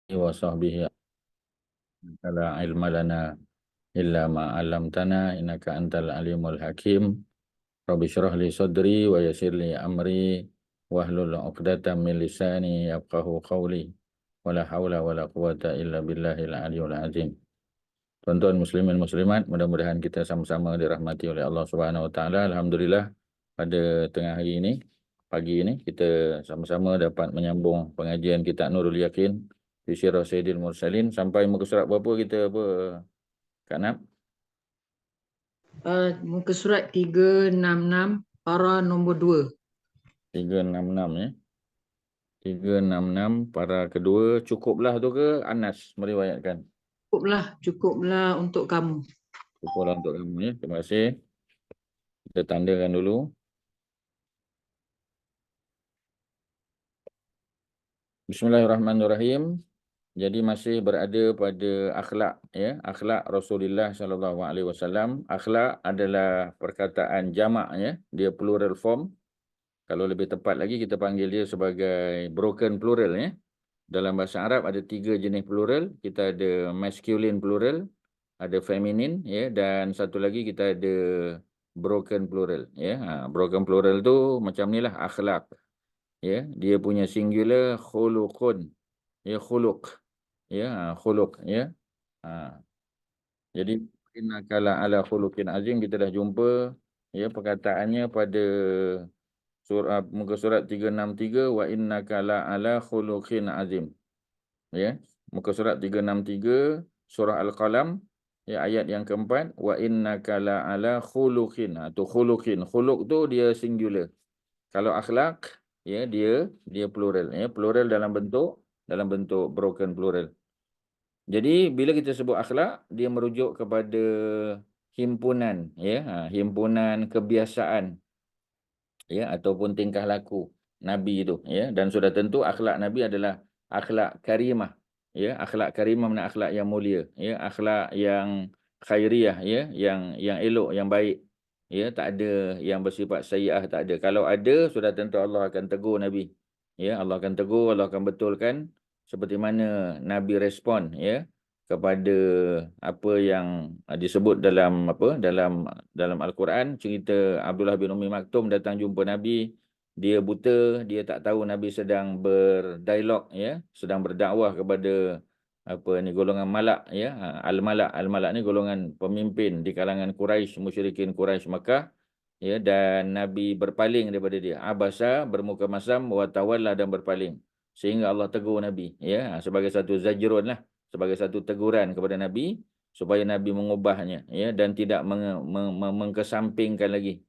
وصحبه لا علم لنا إلا ما علمتنا إنك أنت العليم الحكيم رب اشرح لي صدري ويسر لي أمري واحلل عقدة من لساني يفقه قولي ولا حول ولا قوة إلا بالله العلي العظيم. Tuan-tuan muslimin muslimat, mudah-mudahan kita sama-sama dirahmati oleh Allah Subhanahu wa taala. Alhamdulillah pada tengah hari ini, pagi ini kita sama-sama dapat menyambung pengajian kitab Nurul Yakin fi Sirah Sayyidil Mursalin sampai muka surat berapa kita apa Kak Nap? Muka surat 366 para nombor 2. 366 ya. 366 para kedua cukuplah tu ke Anas meriwayatkan? Cukuplah untuk kamu. Cukuplah untuk kamu ya. Terima kasih. Kita tandakan dulu. Bismillahirrahmanirrahim. Jadi masih berada pada akhlak ya, akhlak Rasulullah sallallahu alaihi wasallam. Akhlak adalah perkataan jamak ya, dia plural form. Kalau lebih tepat lagi kita panggil dia sebagai broken plural ya. Dalam bahasa Arab ada 3 jenis plural. Kita ada masculine plural, ada feminine ya, dan satu lagi kita ada broken plural ya. Broken plural tu macam nilah akhlak ya. Dia punya singular khuluqun ya, khuluq ya, khuluq ya. Jadi innaka la ala khuluqin azim, kita dah jumpa ya perkataannya pada surah muka surat 363 wa innaka la ala khuluqin azim ya. Muka surat 363 surah Al-Qalam ya, ayat yang keempat, wa innaka la ala khuluqin. Tu khuluqin, khuluq tu dia singular. Kalau akhlak ya dia plural ya, plural dalam bentuk broken plural. Jadi bila kita sebut akhlak, dia merujuk kepada himpunan ya, himpunan kebiasaan ya ataupun tingkah laku Nabi itu ya, dan sudah tentu akhlak Nabi adalah akhlak karimah ya. Akhlak karimah makna akhlak yang mulia ya, akhlak yang khairiyah ya, yang elok, yang baik ya, tak ada yang bersifat sayyi'ah, tak ada. Kalau ada sudah tentu Allah akan tegur Nabi ya, Allah akan tegur, Allah akan betulkan seperti mana Nabi respon ya kepada apa yang disebut dalam dalam Al-Quran. Cerita Abdullah bin Umi Maktum datang jumpa Nabi, dia buta, dia tak tahu Nabi sedang berdialog ya, sedang berdakwah kepada apa ni golongan malak ya. Al-malak ni golongan pemimpin di kalangan Quraisy, musyrikin Quraisy Makkah ya, dan Nabi berpaling daripada dia. Abasa, bermuka masam, wa tawalla, dan berpaling. Sehingga Allah tegur Nabi ya, sebagai satu zajrun lah, sebagai satu teguran kepada Nabi supaya Nabi mengubahnya ya, dan tidak mengkesampingkan lagi,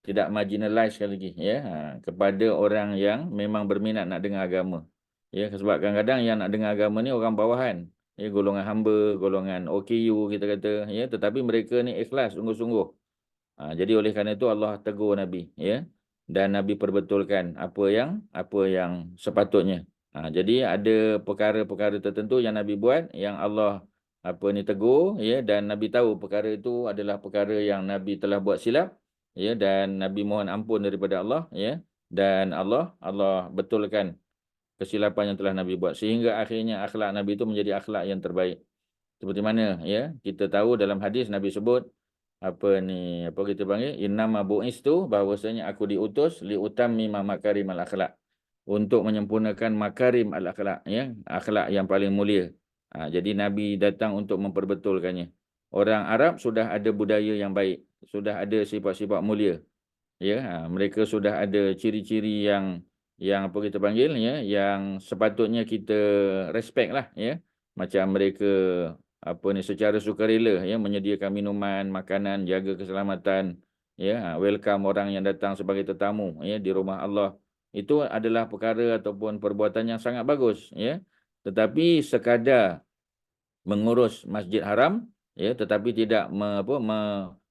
tidak marginalizekan lagi ya, kepada orang yang memang berminat nak dengar agama ya. Sebab kadang-kadang yang nak dengar agama ni orang bawahan ya, golongan hamba, golongan OKU kita kata ya, tetapi mereka ni ikhlas sungguh-sungguh. Jadi oleh kerana itu Allah tegur Nabi ya, dan Nabi perbetulkan apa yang sepatutnya. Jadi ada perkara-perkara tertentu yang Nabi buat yang Allah tegur ya, dan Nabi tahu perkara itu adalah perkara yang Nabi telah buat silap ya, dan Nabi mohon ampun daripada Allah ya, dan Allah betulkan kesilapan yang telah Nabi buat, sehingga akhirnya akhlak Nabi itu menjadi akhlak yang terbaik. Seperti mana ya kita tahu dalam hadis Nabi sebut apa kita panggil innama bu'istu, bahwasanya aku diutus liutammima makarimal akhlak, untuk menyempurnakan makarim al akhlak ya, akhlak yang paling mulia. Jadi Nabi datang untuk memperbetulkannya. Orang Arab sudah ada budaya yang baik, sudah ada sifat-sifat mulia ya. Mereka sudah ada ciri-ciri yang apa kita panggil ya, yang sepatutnya kita respect lah ya. Macam mereka secara sukarela ya, menyediakan minuman, makanan, jaga keselamatan ya, welcome orang yang datang sebagai tetamu ya di rumah Allah. Itu adalah perkara ataupun perbuatan yang sangat bagus ya. Tetapi sekadar mengurus Masjid Haram ya, tetapi tidak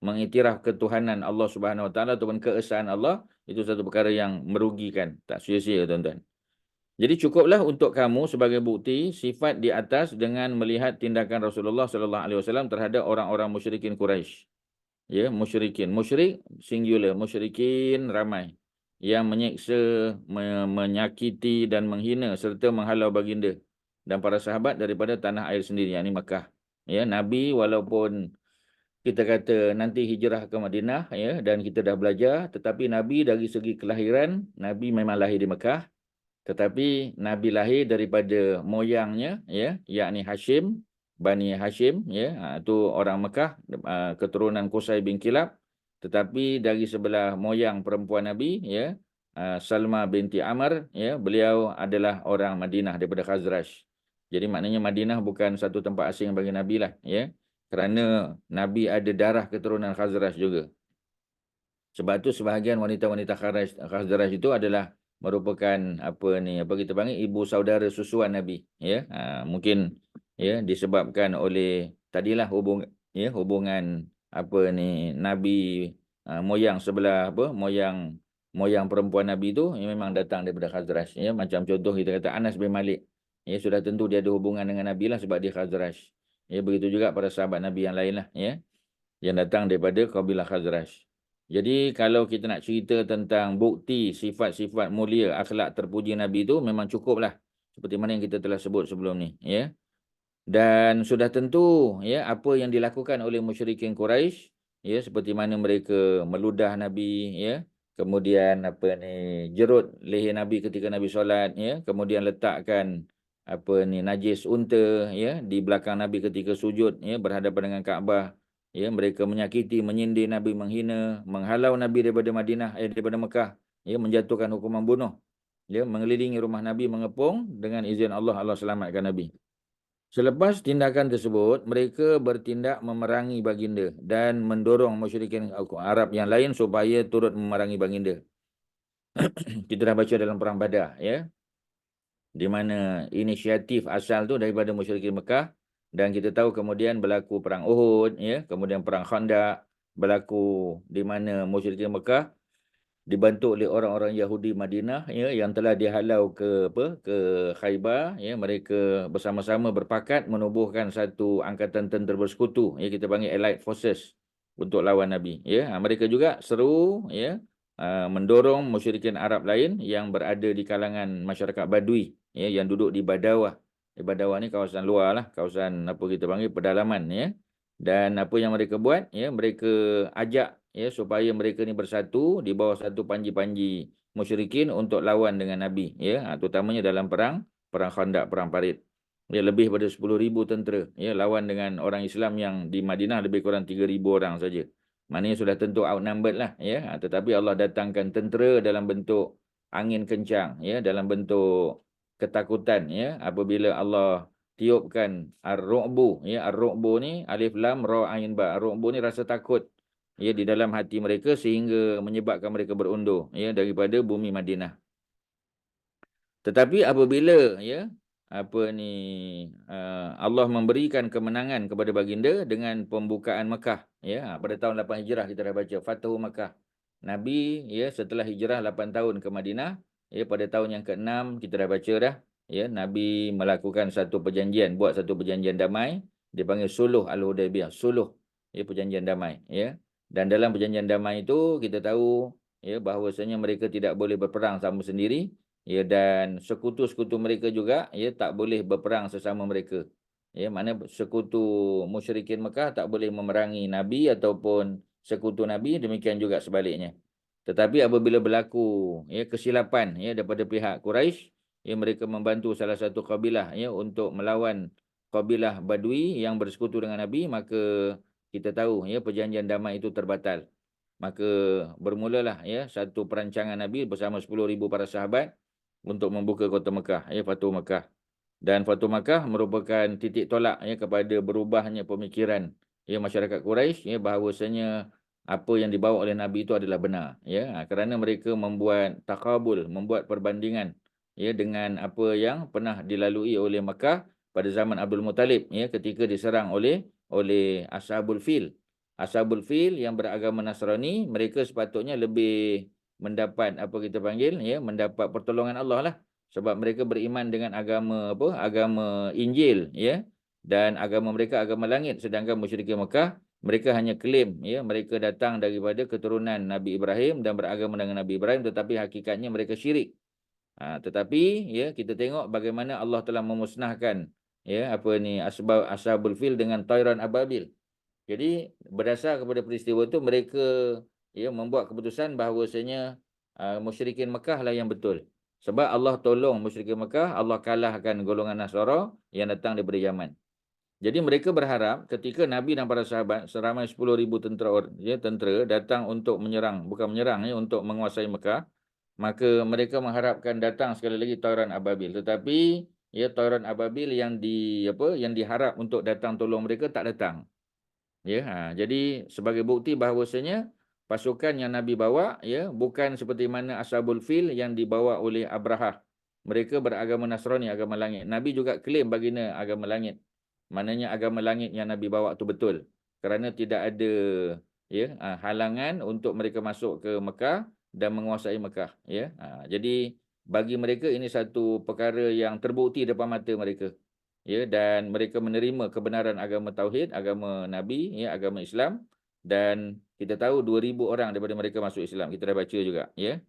mengiktiraf ketuhanan Allah Subhanahu Wa Taala ataupun keesaan Allah, itu satu perkara yang merugikan, tak sia-sia tuan-tuan. Jadi cukuplah untuk kamu sebagai bukti sifat di atas dengan melihat tindakan Rasulullah sallallahu alaihi wasallam terhadap orang-orang musyrikin Quraisy. Ya, musyrikin, musyrik singular, musyrikin ramai yang menyeksa, menyakiti dan menghina serta menghalau baginda dan para sahabat daripada tanah air sendiri, yakni Mekah. Ya, Nabi walaupun kita kata nanti hijrah ke Madinah, ya, dan kita dah belajar, tetapi Nabi dari segi kelahiran, Nabi memang lahir di Mekah, tetapi Nabi lahir daripada moyangnya, ya, yakni Hashim, Bani Hashim, ya, itu orang Mekah, keturunan Qusay bin Kilab, tetapi dari sebelah moyang perempuan Nabi, ya, Salma binti Amr, ya, beliau adalah orang Madinah daripada Khazraj. Jadi maknanya Madinah bukan satu tempat asing bagi Nabi lah, ya, kerana Nabi ada darah keturunan Khazraj juga. Sebab tu sebahagian wanita-wanita Khazraj itu adalah merupakan apa kita panggil ibu saudara susuan Nabi, ya. Mungkin ya disebabkan oleh tadilah hubungan Nabi, moyang sebelah moyang perempuan Nabi itu memang datang daripada Khazraj, ya. Macam contoh kita kata Anas bin Malik, ya, sudah tentu dia ada hubungan dengan Nabi lah sebab dia Khazraj. Ya, begitu juga para sahabat Nabi yang lain lah, ya, yang datang daripada kabilah Khazraj. Jadi kalau kita nak cerita tentang bukti sifat-sifat mulia, akhlak terpuji Nabi itu memang cukuplah. Seperti mana yang kita telah sebut sebelum ni, ya. Dan sudah tentu, ya, apa yang dilakukan oleh musyrikin Quraisy, ya, seperti mana mereka meludah Nabi, ya. Kemudian jerut leher Nabi ketika Nabi solat, ya. Kemudian letakkan najis unta, ya, di belakang Nabi ketika sujud, ya, berhadapan dengan Kaabah. Ya, mereka menyakiti, menyindir Nabi, menghina, menghalau Nabi daripada daripada Mekah, ya, menjatuhkan hukuman bunuh. Ya, mengelilingi rumah Nabi, mengepung, dengan izin Allah, Allah selamatkan Nabi. Selepas tindakan tersebut, mereka bertindak memerangi baginda dan mendorong musyrikin Arab yang lain supaya turut memerangi baginda. Kita dah baca dalam perang Badar, ya, di mana inisiatif asal tu daripada musyrikin Mekah. Dan kita tahu kemudian berlaku perang Uhud, ya, kemudian perang Khandaq berlaku, di mana musyrikin Mekah dibantu oleh orang-orang Yahudi Madinah, ya, yang telah dihalau ke Khaybar, ya. Mereka bersama-sama berpakat menubuhkan satu angkatan tentera bersekutu, ya, kita panggil Allied Forces, untuk lawan Nabi, ya. Mereka juga seru, ya, mendorong musyrikin Arab lain yang berada di kalangan masyarakat Badui, ya, yang duduk di Badawah. Badawah ni kawasan luar lah, kawasan kita panggil pedalaman, ya. Dan apa yang mereka buat, ya, mereka ajak, ya, supaya mereka ni bersatu di bawah satu panji-panji musyrikin untuk lawan dengan Nabi, ya, terutamanya dalam perang Khandaq, perang Parit. Ya, lebih pada 10,000 tentera, ya, lawan dengan orang Islam yang di Madinah lebih kurang 3,000 orang saja. Maknanya sudah tentu outnumbered lah, ya. Tetapi Allah datangkan tentera dalam bentuk angin kencang, ya, dalam bentuk ketakutan, ya, apabila Allah tiupkan ar-ru'bu, ya. Ar-ru'bu ni alif lam ra ain ba. Ar-ru'bu ni rasa takut, ya, di dalam hati mereka sehingga menyebabkan mereka berundur, ya, daripada bumi Madinah. Tetapi apabila, ya, Allah memberikan kemenangan kepada baginda dengan pembukaan Mekah, ya, pada tahun 8 Hijrah kita dah baca Fathu Mekah. Nabi, ya, setelah hijrah 8 tahun ke Madinah, ya, pada tahun yang ke-6 kita dah baca dah, ya, Nabi melakukan satu perjanjian, buat satu perjanjian damai, dipanggil Suluh Al-Hudaybiyah, suluh, ya, perjanjian damai, ya. Dan dalam perjanjian damai itu kita tahu, ya, bahawasanya mereka tidak boleh berperang sama sendiri, ya, dan sekutu-sekutu mereka juga, ya, tak boleh berperang sesama mereka. Ya, mana sekutu musyrikin Mekah tak boleh memerangi Nabi ataupun sekutu Nabi, demikian juga sebaliknya. Tetapi apabila berlaku, ya, kesilapan, ya, daripada pihak Quraisy, ya, mereka membantu salah satu kabilah, ya, untuk melawan kabilah Badui yang bersekutu dengan Nabi, maka kita tahu, ya, perjanjian damai itu terbatal. Maka bermulalah, ya, satu perancangan Nabi bersama 10,000 para sahabat untuk membuka kota Mekah, ya, Fathu Mekah. Dan Fathu Mekah merupakan titik tolak, ya, kepada berubahnya pemikiran, ya, masyarakat Quraisy, ya, bahawasanya apa yang dibawa oleh Nabi itu adalah benar, ya, kerana mereka membuat takabul, membuat perbandingan, ya, dengan apa yang pernah dilalui oleh Mekah pada zaman Abdul Muttalib, ya, ketika diserang oleh Ashabul Fil. Ashabul Fil yang beragama Nasrani, mereka sepatutnya lebih mendapat mendapat pertolongan Allah lah, sebab mereka beriman dengan agama Injil, ya, dan agama mereka agama langit, sedangkan musyrikin Mekah mereka hanya klaim, ya, mereka datang daripada keturunan Nabi Ibrahim dan beragama dengan Nabi Ibrahim, tetapi hakikatnya mereka syirik. Tetapi ya kita tengok bagaimana Allah telah memusnahkan ya apa ni ashabul fil dengan tayran ababil. Jadi berdasar kepada peristiwa itu mereka ya membuat keputusan bahawasanya musyrikin Mekah lah yang betul. Sebab Allah tolong musyrikin Mekah, Allah kalahkan golongan Nasara yang datang daripada Yaman. Jadi mereka berharap ketika Nabi dan para sahabat seramai 10,000 tentera datang untuk menyerang, bukan menyerang ya, untuk menguasai Mekah, maka mereka mengharapkan datang sekali lagi tauran ababil. Tetapi ya tauran ababil yang diharap untuk datang tolong mereka tak datang. Ya, jadi sebagai bukti bahawasanya pasukan yang Nabi bawa ya bukan seperti mana Ashabul Fil yang dibawa oleh Abrahah. Mereka beragama Nasrani, agama langit. Nabi juga klaim baginda agama langit. Maknanya agama langit yang Nabi bawa tu betul. Kerana tidak ada ya halangan untuk mereka masuk ke Mekah dan menguasai Mekah ya. Jadi bagi mereka ini satu perkara yang terbukti depan mata mereka. Ya, dan mereka menerima kebenaran agama tauhid, agama Nabi, ya, agama Islam, dan kita tahu 2,000 orang daripada mereka masuk Islam. Kita dah baca juga, ya.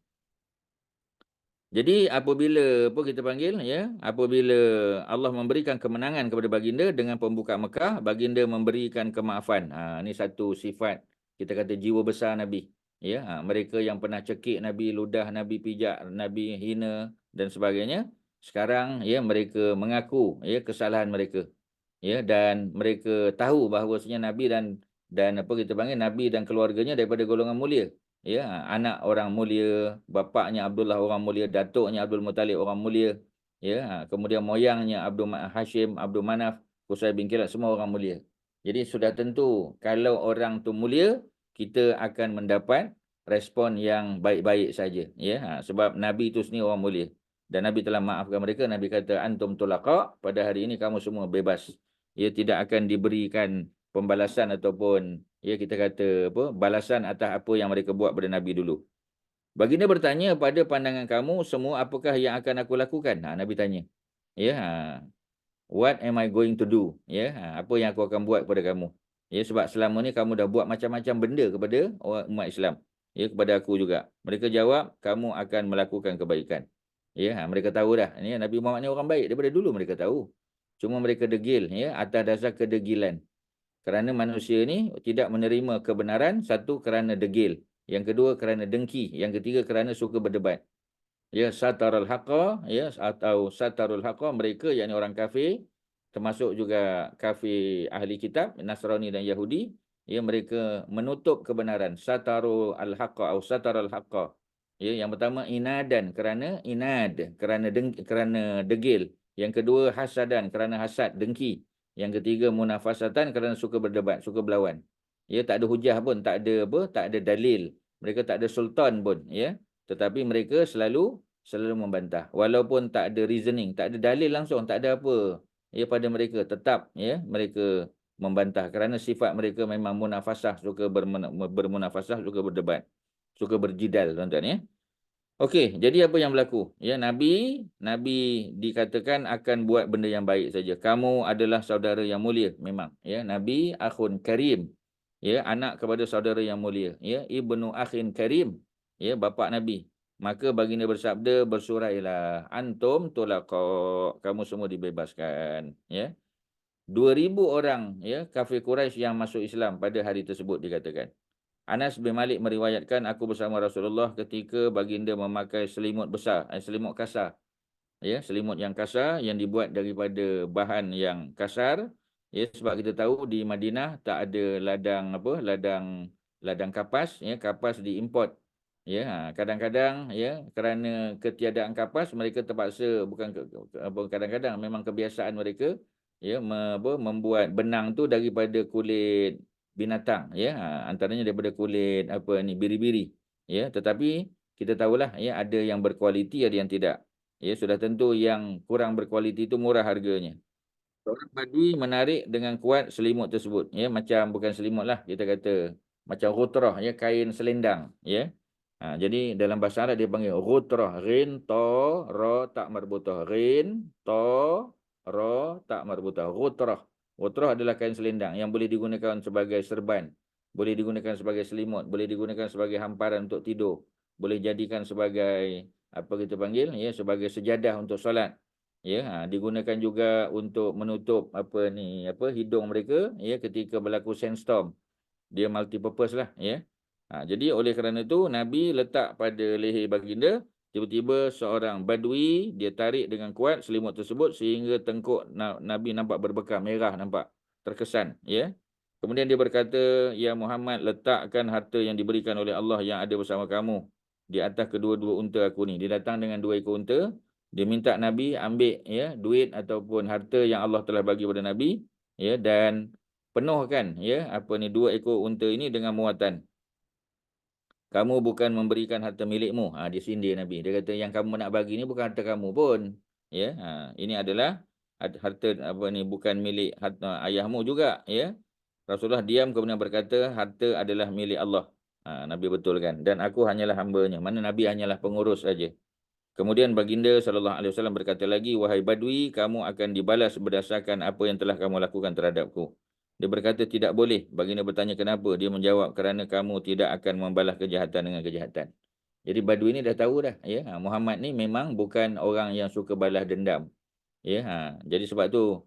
Jadi apabila apa kita panggil ya, apabila Allah memberikan kemenangan kepada baginda dengan pembuka Mekah, baginda memberikan kemaafan. Ini satu sifat kita kata jiwa besar Nabi. Ya, mereka yang pernah cekik Nabi, ludah Nabi, pijak Nabi, hina dan sebagainya, sekarang ya mereka mengaku ya kesalahan mereka. Ya, dan mereka tahu bahawasanya Nabi dan apa kita panggil Nabi dan keluarganya daripada golongan mulia. Ya, anak orang mulia, bapaknya Abdullah orang mulia, datuknya Abdul Muttalib orang mulia. Ya, kemudian moyangnya Hashim, Abdul Manaf, Qusay bin Kilab, semua orang mulia. Jadi sudah tentu kalau orang tu mulia, kita akan mendapat respon yang baik-baik saja. Ya, sebab Nabi itu sendiri orang mulia. Dan Nabi telah maafkan mereka. Nabi kata, antum tulaqa, pada hari ini kamu semua bebas. Ya, tidak akan diberikan pembalasan ataupun ya kita kata apa balasan atas apa yang mereka buat pada Nabi dulu. Baginda bertanya, pada pandangan kamu semua apakah yang akan aku lakukan? Nabi tanya. Ya, what am I going to do? Ya, apa yang aku akan buat kepada kamu? Ya, sebab selama ni kamu dah buat macam-macam benda kepada orang umat Islam. Ya, kepada aku juga. Mereka jawab, kamu akan melakukan kebaikan. Ya, mereka tahu dah. Ya, Nabi Muhammad ni orang baik daripada dulu mereka tahu. Cuma mereka degil ya atas dasar kedegilan. Kerana manusia ni tidak menerima kebenaran, satu kerana degil, yang kedua kerana dengki, yang ketiga kerana suka berdebat. Ya, satarul haqqa ya atau satarul haqqa mereka yakni orang kafir, termasuk juga kafir ahli kitab Nasrani dan Yahudi, ya mereka menutup kebenaran. Satarul haqqa atau satarul haqqa. Ya, yang pertama inadan kerana kerana degil. Yang kedua hasadan kerana hasad, dengki. Yang ketiga munafasatan kerana suka berdebat, suka berlawan. Ya, tak ada hujah pun, tak ada dalil. Mereka tak ada sultan pun, ya. Tetapi mereka selalu membantah. Walaupun tak ada reasoning, tak ada dalil langsung, tak ada apa. Ya, pada mereka tetap ya mereka membantah kerana sifat mereka memang munafasah, suka bermunafasah, suka berdebat, suka berjidal, tuan-tuan ya. Okey, jadi apa yang berlaku? Ya, Nabi dikatakan akan buat benda yang baik saja. Kamu adalah saudara yang mulia memang, ya. Nabi akhun karim. Ya, anak kepada saudara yang mulia, ya, ibnu akhin karim. Ya, bapa Nabi. Maka baginda bersabda, bersurailah antum tulaqa, kamu semua dibebaskan, ya. 2,000 orang ya kafir Quraisy yang masuk Islam pada hari tersebut dikatakan. Anas bin Malik meriwayatkan, aku bersama Rasulullah ketika baginda memakai selimut besar, selimut kasar. Ya, selimut yang kasar yang dibuat daripada bahan yang kasar. Ya, sebab kita tahu di Madinah tak ada ladang kapas, ya, kapas diimport. Ya, kadang-kadang ya kerana ketiadaan kapas mereka terpaksa kadang-kadang memang kebiasaan mereka ya membuat benang tu daripada kulit binatang ya, antaranya daripada kulit biri-biri ya, tetapi kita tahulah ya ada yang berkualiti ada yang tidak. Ya, sudah tentu yang kurang berkualiti itu murah harganya. Orang Badui menarik dengan kuat selimut tersebut ya, macam bukan selimut lah kita kata macam rutrah ya, kain selendang ya. Jadi dalam bahasa Arab dia panggil rutrah, rin to ra tak marbutah, rin to ra tak marbutah, rutrah. Rutrah adalah kain selendang yang boleh digunakan sebagai serban, boleh digunakan sebagai selimut, boleh digunakan sebagai hamparan untuk tidur, boleh jadikan sebagai apa kita panggil, ya, sebagai sejadah untuk solat. Ya, digunakan juga untuk menutup hidung mereka, ya, ketika berlaku sandstorm. Dia multi purpose lah, ya. Jadi oleh kerana itu Nabi letak pada leher baginda, tiba-tiba seorang badui dia tarik dengan kuat selimut tersebut sehingga tengkuk Nabi nampak berbekam merah, nampak terkesan, ya. Kemudian dia berkata, "Ya Muhammad, letakkan harta yang diberikan oleh Allah yang ada bersama kamu di atas kedua-dua unta aku ni." Dia datang dengan 2 ekor unta, dia minta Nabi ambil, ya, duit ataupun harta yang Allah telah bagi kepada Nabi, ya, dan penuhkan, ya, 2 ekor unta ini dengan muatan. Kamu bukan memberikan harta milikmu. Dia sindir Nabi. Dia kata yang kamu nak bagi ni bukan harta kamu pun. Ya, ini adalah harta bukan milik ayahmu juga, ya. Rasulullah diam kemudian berkata harta adalah milik Allah. Nabi betulkan, dan aku hanyalah hamba-Nya. Mana Nabi hanyalah pengurus saja. Kemudian baginda SAW berkata lagi, "Wahai badui, kamu akan dibalas berdasarkan apa yang telah kamu lakukan terhadapku." Dia berkata, "Tidak boleh." Baginda bertanya, "Kenapa?" Dia menjawab, "Kerana kamu tidak akan membalas kejahatan dengan kejahatan." Jadi badui ni dah tahu dah, ya, Muhammad ni memang bukan orang yang suka balas dendam. Ya, jadi sebab tu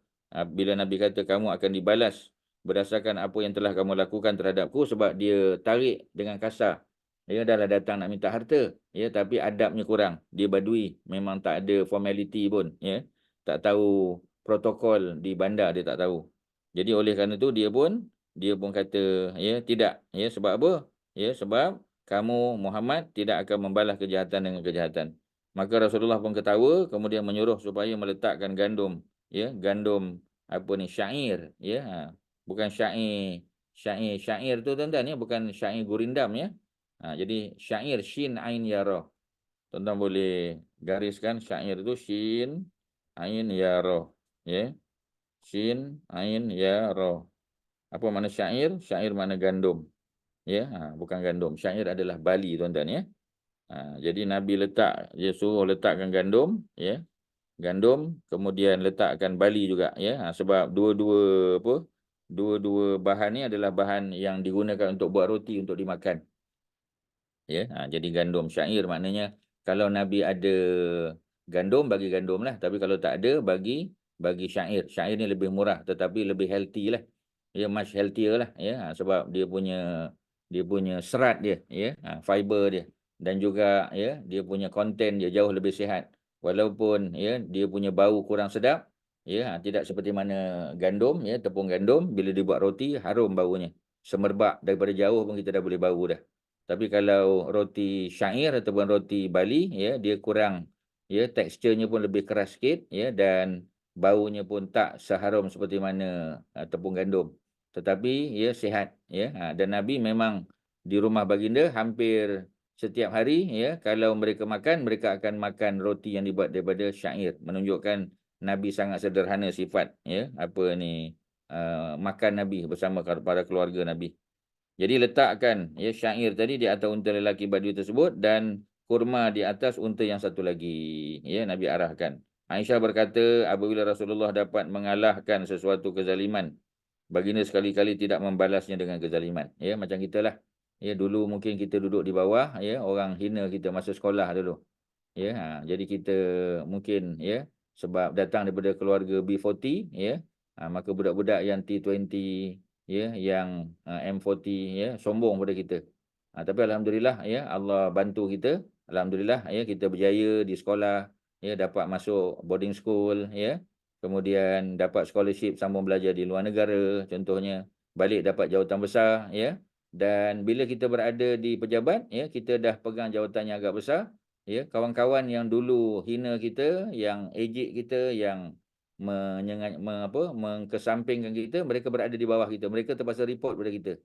bila Nabi kata kamu akan dibalas berdasarkan apa yang telah kamu lakukan terhadapku, sebab dia tarik dengan kasar. Dia dah lah datang nak minta harta, ya, tapi adabnya kurang. Dia badui, memang tak ada formality pun, ya. Tak tahu protokol di bandar, dia tak tahu. Jadi oleh kerana tu dia pun kata, ya, tidak, ya, sebab apa? Ya, sebab kamu Muhammad tidak akan membalas kejahatan dengan kejahatan. Maka Rasulullah pun ketawa, kemudian menyuruh supaya meletakkan gandum, ya, gandum syair, ya. Bukan syair tu tuan-tuan, ya, bukan syair gurindam, ya. Jadi syair shin ain ya ra. Tuan-tuan boleh gariskan syair tu shin ain ya ra, ya. Shin ain ya ra. Apa makna syair? Syair makna gandum, ya. Bukan gandum. Syair adalah bali, tuan-tuan, ya. Jadi Nabi dia suruh letakkan gandum, ya. Gandum, kemudian letakkan bali juga, ya. Sebab dua-dua bahan ni adalah bahan yang digunakan untuk buat roti untuk dimakan. Ya, jadi gandum syair maknanya kalau Nabi ada gandum, bagi gandum lah, tapi kalau tak ada, bagi syair. Syair ni lebih murah tetapi lebih healthy lah. Ya, much healthier lah, ya. Sebab dia punya serat dia, ya, fiber dia, dan juga, ya, dia punya konten dia jauh lebih sihat. Walaupun, ya, dia punya bau kurang sedap, ya, tidak seperti mana gandum, ya, tepung gandum bila dibuat roti harum baunya. Semerbak daripada jauh pun kita dah boleh bau dah. Tapi kalau roti syair ataupun roti Bali, ya, dia kurang, ya, teksturnya pun lebih keras sikit, ya, dan baunya pun tak seharum seperti mana tepung gandum. Tetapi, ya, sihat, ya. Dan Nabi memang di rumah baginda hampir setiap hari, ya, kalau mereka makan, mereka akan makan roti yang dibuat daripada syair, menunjukkan Nabi sangat sederhana sifat, ya, makan Nabi bersama para keluarga Nabi. Jadi letakkan, ya, syair tadi di atas unta lelaki badui tersebut dan kurma di atas unta yang satu lagi. Ya, Nabi arahkan. Aisyah berkata, apabila Rasulullah dapat mengalahkan sesuatu kezaliman, baginda sekali-kali tidak membalasnya dengan kezaliman. Ya, macam kita lah. Ya, dulu mungkin kita duduk di bawah, ya, orang hina kita masa sekolah dulu. Ya, jadi kita mungkin, ya, sebab datang daripada keluarga B40, ya, maka budak-budak yang T20, ya, yang M40, ya, sombong pada kita. Tapi alhamdulillah, ya, Allah bantu kita. Alhamdulillah, ya, kita berjaya di sekolah, ya, dapat masuk boarding school, ya. Kemudian dapat scholarship sambung belajar di luar negara, contohnya. Balik dapat jawatan besar, ya. Dan bila kita berada di pejabat, ya, kita dah pegang jawatan yang agak besar. Ya, kawan-kawan yang dulu hina kita, yang ejek kita, yang mengkesampingkan kita, mereka berada di bawah kita. Mereka terpaksa report pada kita.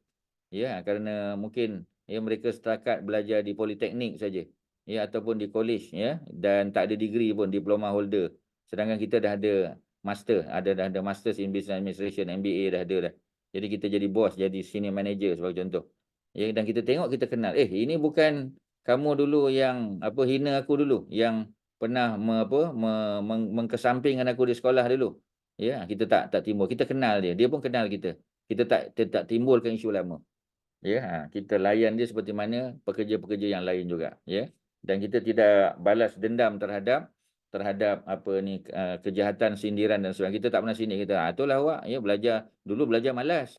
Ya, kerana mungkin, ya, mereka setakat belajar di politeknik saja, ya, ataupun di college, ya, dan tak ada degree pun, diploma holder. Sedangkan kita dah ada master, dah ada masters in business administration, MBA dah ada dah. Jadi kita jadi bos, jadi senior manager sebagai contoh. Ya, dan kita tengok, kita kenal. Ini bukan kamu dulu yang hina aku dulu, yang pernah mengkesampingkan aku di sekolah dulu. Ya, kita tak timbul. Kita kenal dia pun kenal kita. Kita tak timbulkan isu lama. Ya, kita layan dia seperti mana pekerja-pekerja yang lain juga, ya. dan kita tidak balas dendam terhadap apa ni kejahatan, sindiran dan sebagainya. Kita tak pernah sindir kita. Itulah awak ya dulu belajar malas.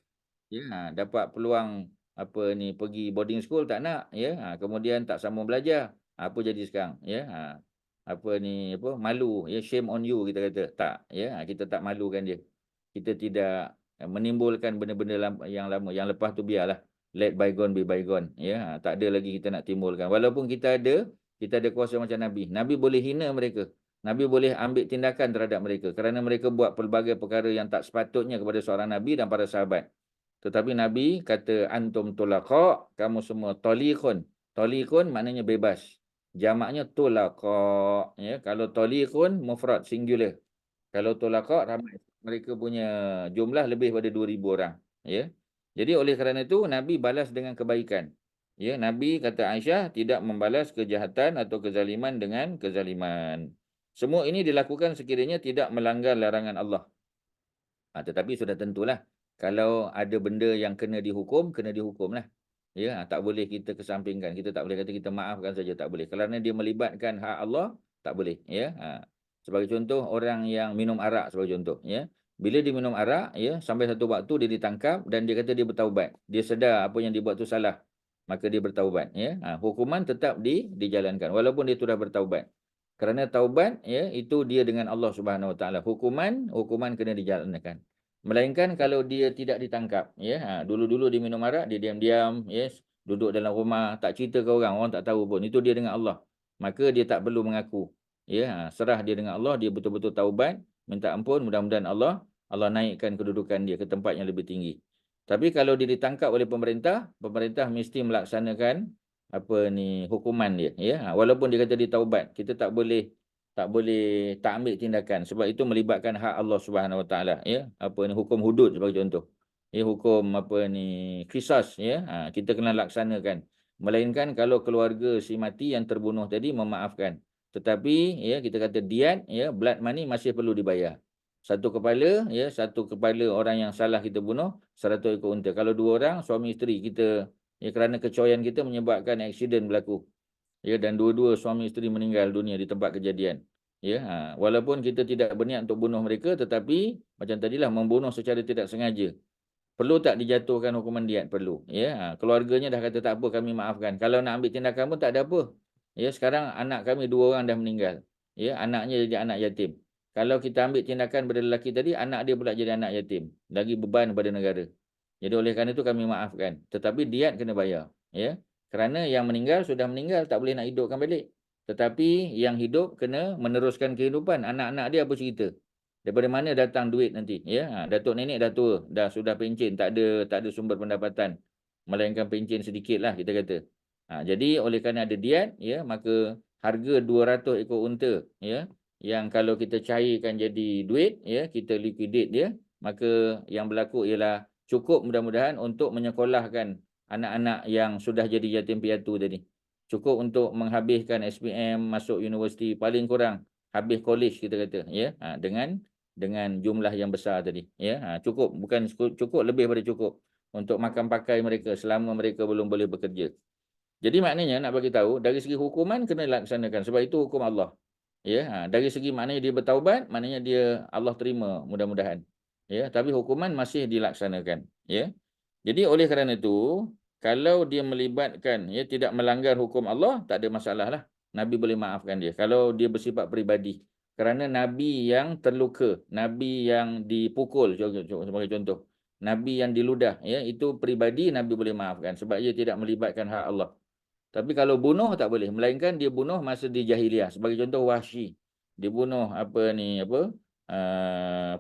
Ya, dapat peluang apa ni pergi boarding school tak nak ya. Kemudian tak sambung belajar. Apa jadi sekarang ya. Apa ni malu ya, shame on you kita kata. Tak ya, kita tak malukan dia. Kita tidak menimbulkan benda-benda yang lama. Yang lepas tu biarlah. Let bygone be bygone ya. Tak ada lagi kita nak timbulkan. Walaupun kita ada kuasa macam Nabi. Nabi boleh hina mereka. Nabi boleh ambil tindakan terhadap mereka kerana mereka buat pelbagai perkara yang tak sepatutnya kepada seorang Nabi dan para sahabat. Tetapi Nabi kata antum tulaqa, kamu semua taliqun. Taliqun maknanya bebas. Jamaknya tulaqa ya. Kalau taliqun mufrad singular. Kalau tulaqa ramai. Mereka punya jumlah lebih pada 2000 orang ya. Jadi oleh kerana itu Nabi balas dengan kebaikan. Ya, Nabi kata Aisyah tidak membalas kejahatan atau kezaliman dengan kezaliman. Semua ini dilakukan sekiranya tidak melanggar larangan Allah. Tetapi sudah tentulah kalau ada benda yang kena dihukumlah. Ya, tak boleh kita kesampingkan. Kita tak boleh kata kita maafkan saja, tak boleh. Kerana dia melibatkan hak Allah, tak boleh. Ya. Sebagai contoh orang yang minum arak sebagai contoh. Ya. Bila dia minum arak, ya, sampai satu waktu dia ditangkap dan dia kata dia bertaubat. Dia sedar apa yang dia buat tu salah. Maka dia bertaubat. Ya. Hukuman tetap dijalankan walaupun dia sudah bertaubat. Kerana taubat ya itu dia dengan Allah Subhanahu Wa Taala. Hukuman kena dijalankan. Melainkan kalau dia tidak ditangkap ya. Dulu-dulu dia minum arak, dia diam-diam yes, duduk dalam rumah, tak cerita ke orang tak tahu pun. Itu dia dengan Allah. Maka dia tak perlu mengaku. Ya, serah dia dengan Allah, dia betul-betul taubat, minta ampun, mudah-mudahan Allah naikkan kedudukan dia ke tempat yang lebih tinggi. Tapi kalau dia ditangkap oleh pemerintah mesti melaksanakan apa ni hukuman dia ya. Walaupun dia kata dia taubat, kita tak boleh tak ambil tindakan sebab itu melibatkan hak Allah Subhanahu Wa Taala ya. Apa ni hukum hudud sebagai contoh. Ya, hukum apa ni qisas ya. Kita kena laksanakan. Melainkan kalau keluarga si mati yang terbunuh tadi memaafkan. Tetapi ya kita kata diat ya, blood money masih perlu dibayar. Satu kepala orang yang salah kita bunuh 100 ekor unta. Kalau 2 orang suami isteri kita ya, kerana kecoyan kita menyebabkan aksiden berlaku. Ya, dan dua-dua suami isteri meninggal dunia di tempat kejadian. Ya, walaupun kita tidak berniat untuk bunuh mereka, tetapi macam tadilah membunuh secara tidak sengaja. Perlu tak dijatuhkan hukuman diat? Perlu. Ya, keluarganya dah kata tak apa, kami maafkan. Kalau nak ambil tindakan pun tak ada apa. Ya, sekarang anak kami 2 orang dah meninggal. Ya, anaknya jadi anak yatim. Kalau kita ambil tindakan pada lelaki tadi, anak dia pula jadi anak yatim. Lagi beban kepada negara. Jadi oleh kerana itu kami maafkan. Tetapi diat kena bayar. Ya. Kerana yang meninggal sudah meninggal, tak boleh nak hidupkan balik. Tetapi yang hidup kena meneruskan kehidupan. Anak-anak dia apa cerita? Daripada mana datang duit nanti? Ya. Datuk nenek dah tua, dah sudah pencen, tak ada sumber pendapatan. Melainkan pencen sedikit lah kita kata. Jadi oleh kerana ada diat, ya, maka harga 200 ekor unta, ya, yang kalau kita cairkan jadi duit, ya, kita liquidate dia, maka yang berlaku ialah cukup mudah-mudahan untuk menyekolahkan anak-anak yang sudah jadi yatim piatu tadi. Cukup untuk menghabiskan SPM, masuk universiti, paling kurang habis college kita kata, ya, dengan jumlah yang besar tadi, ya. Cukup, bukan cukup, lebih daripada cukup untuk makan pakai mereka selama mereka belum boleh bekerja. Jadi maknanya nak bagi tahu dari segi hukuman kena laksanakan sebab itu hukum Allah. Ya, dari segi maknanya dia bertaubat, maknanya dia Allah terima mudah-mudahan. Ya, tapi hukuman masih dilaksanakan, ya. Jadi oleh kerana itu, kalau dia melibatkan ya tidak melanggar hukum Allah, tak ada masalah lah. Nabi boleh maafkan dia kalau dia bersifat peribadi. Kerana Nabi yang terluka, Nabi yang dipukul sebagai contoh, Nabi yang diludah, ya, itu peribadi Nabi boleh maafkan sebab dia tidak melibatkan hak Allah. Tapi kalau bunuh tak boleh. Melainkan dia bunuh masa di jahiliah. Sebagai contoh Wahsy. Dia bunuh apa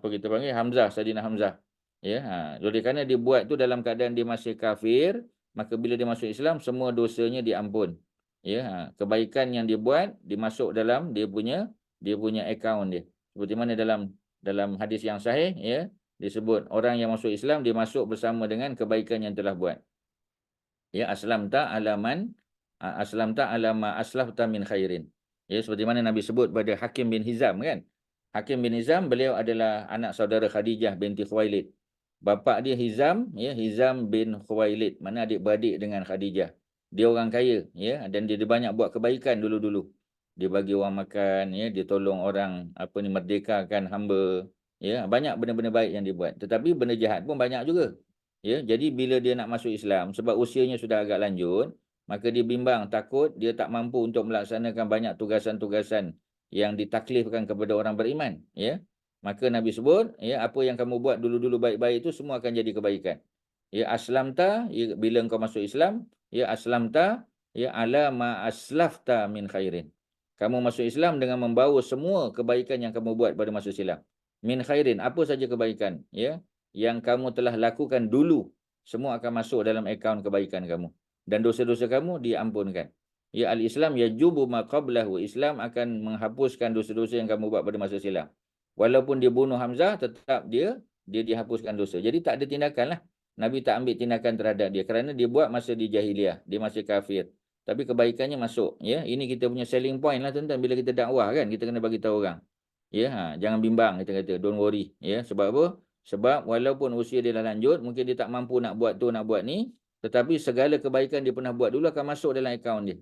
kita panggil Hamzah, Saidina Hamzah. Ya, oleh kerana dia buat tu dalam keadaan dia masih kafir, maka bila dia masuk Islam semua dosanya diampun. Ya, kebaikan yang dia buat dimasuk dalam dia punya akaun dia. Seperti mana dalam hadis yang sahih, ya, disebut orang yang masuk Islam dia masuk bersama dengan kebaikan yang telah buat. Ya, aslamta alama aslafta min khairin. Ya, seperti mana Nabi sebut pada Hakim bin Hizam kan. Hakim bin Hizam beliau adalah anak saudara Khadijah binti Khuwailid. Bapa dia Hizam, ya, Hizam bin Khuwailid, mana adik-beradik dengan Khadijah. dia orang kaya, ya, dan dia banyak buat kebaikan dulu-dulu. Dia bagi orang makan, ya, dia tolong orang merdekakan hamba, ya, banyak benda-benda baik yang dia buat. Tetapi benda jahat pun banyak juga. Ya, jadi bila dia nak masuk Islam sebab usianya sudah agak lanjut, maka dia bimbang, takut dia tak mampu untuk melaksanakan banyak tugasan-tugasan yang ditaklifkan kepada orang beriman, ya. Maka Nabi sebut, ya, apa yang kamu buat dulu-dulu baik-baik itu semua akan jadi kebaikan. Ya, aslamta, ya, bila engkau masuk Islam, ya, aslamta, ya, ala ma aslafta min khairin. Kamu masuk Islam dengan membawa semua kebaikan yang kamu buat pada masa silam. Min khairin, apa saja kebaikan, ya, yang kamu telah lakukan dulu, semua akan masuk dalam akaun kebaikan kamu. Dan dosa-dosa kamu diampunkan. Ya, al-Islam yajubu ma qablahu. Islam akan menghapuskan dosa-dosa yang kamu buat pada masa silam. Walaupun dia bunuh Hamzah, tetap dia dihapuskan dosa. Jadi tak ada tindakan lah. Nabi tak ambil tindakan terhadap dia kerana dia buat masa di jahiliah, dia masih kafir. Tapi kebaikannya masuk, ya. Ini kita punya selling point lah tuan-tuan, bila kita dakwah kan, kita kena bagi tahu orang. Ya, jangan bimbang, kita kata don't worry, ya. Sebab apa? Sebab walaupun usia dia dah lanjut, mungkin dia tak mampu nak buat tu, nak buat ni, tetapi segala kebaikan dia pernah buat dulu akan masuk dalam akaun dia.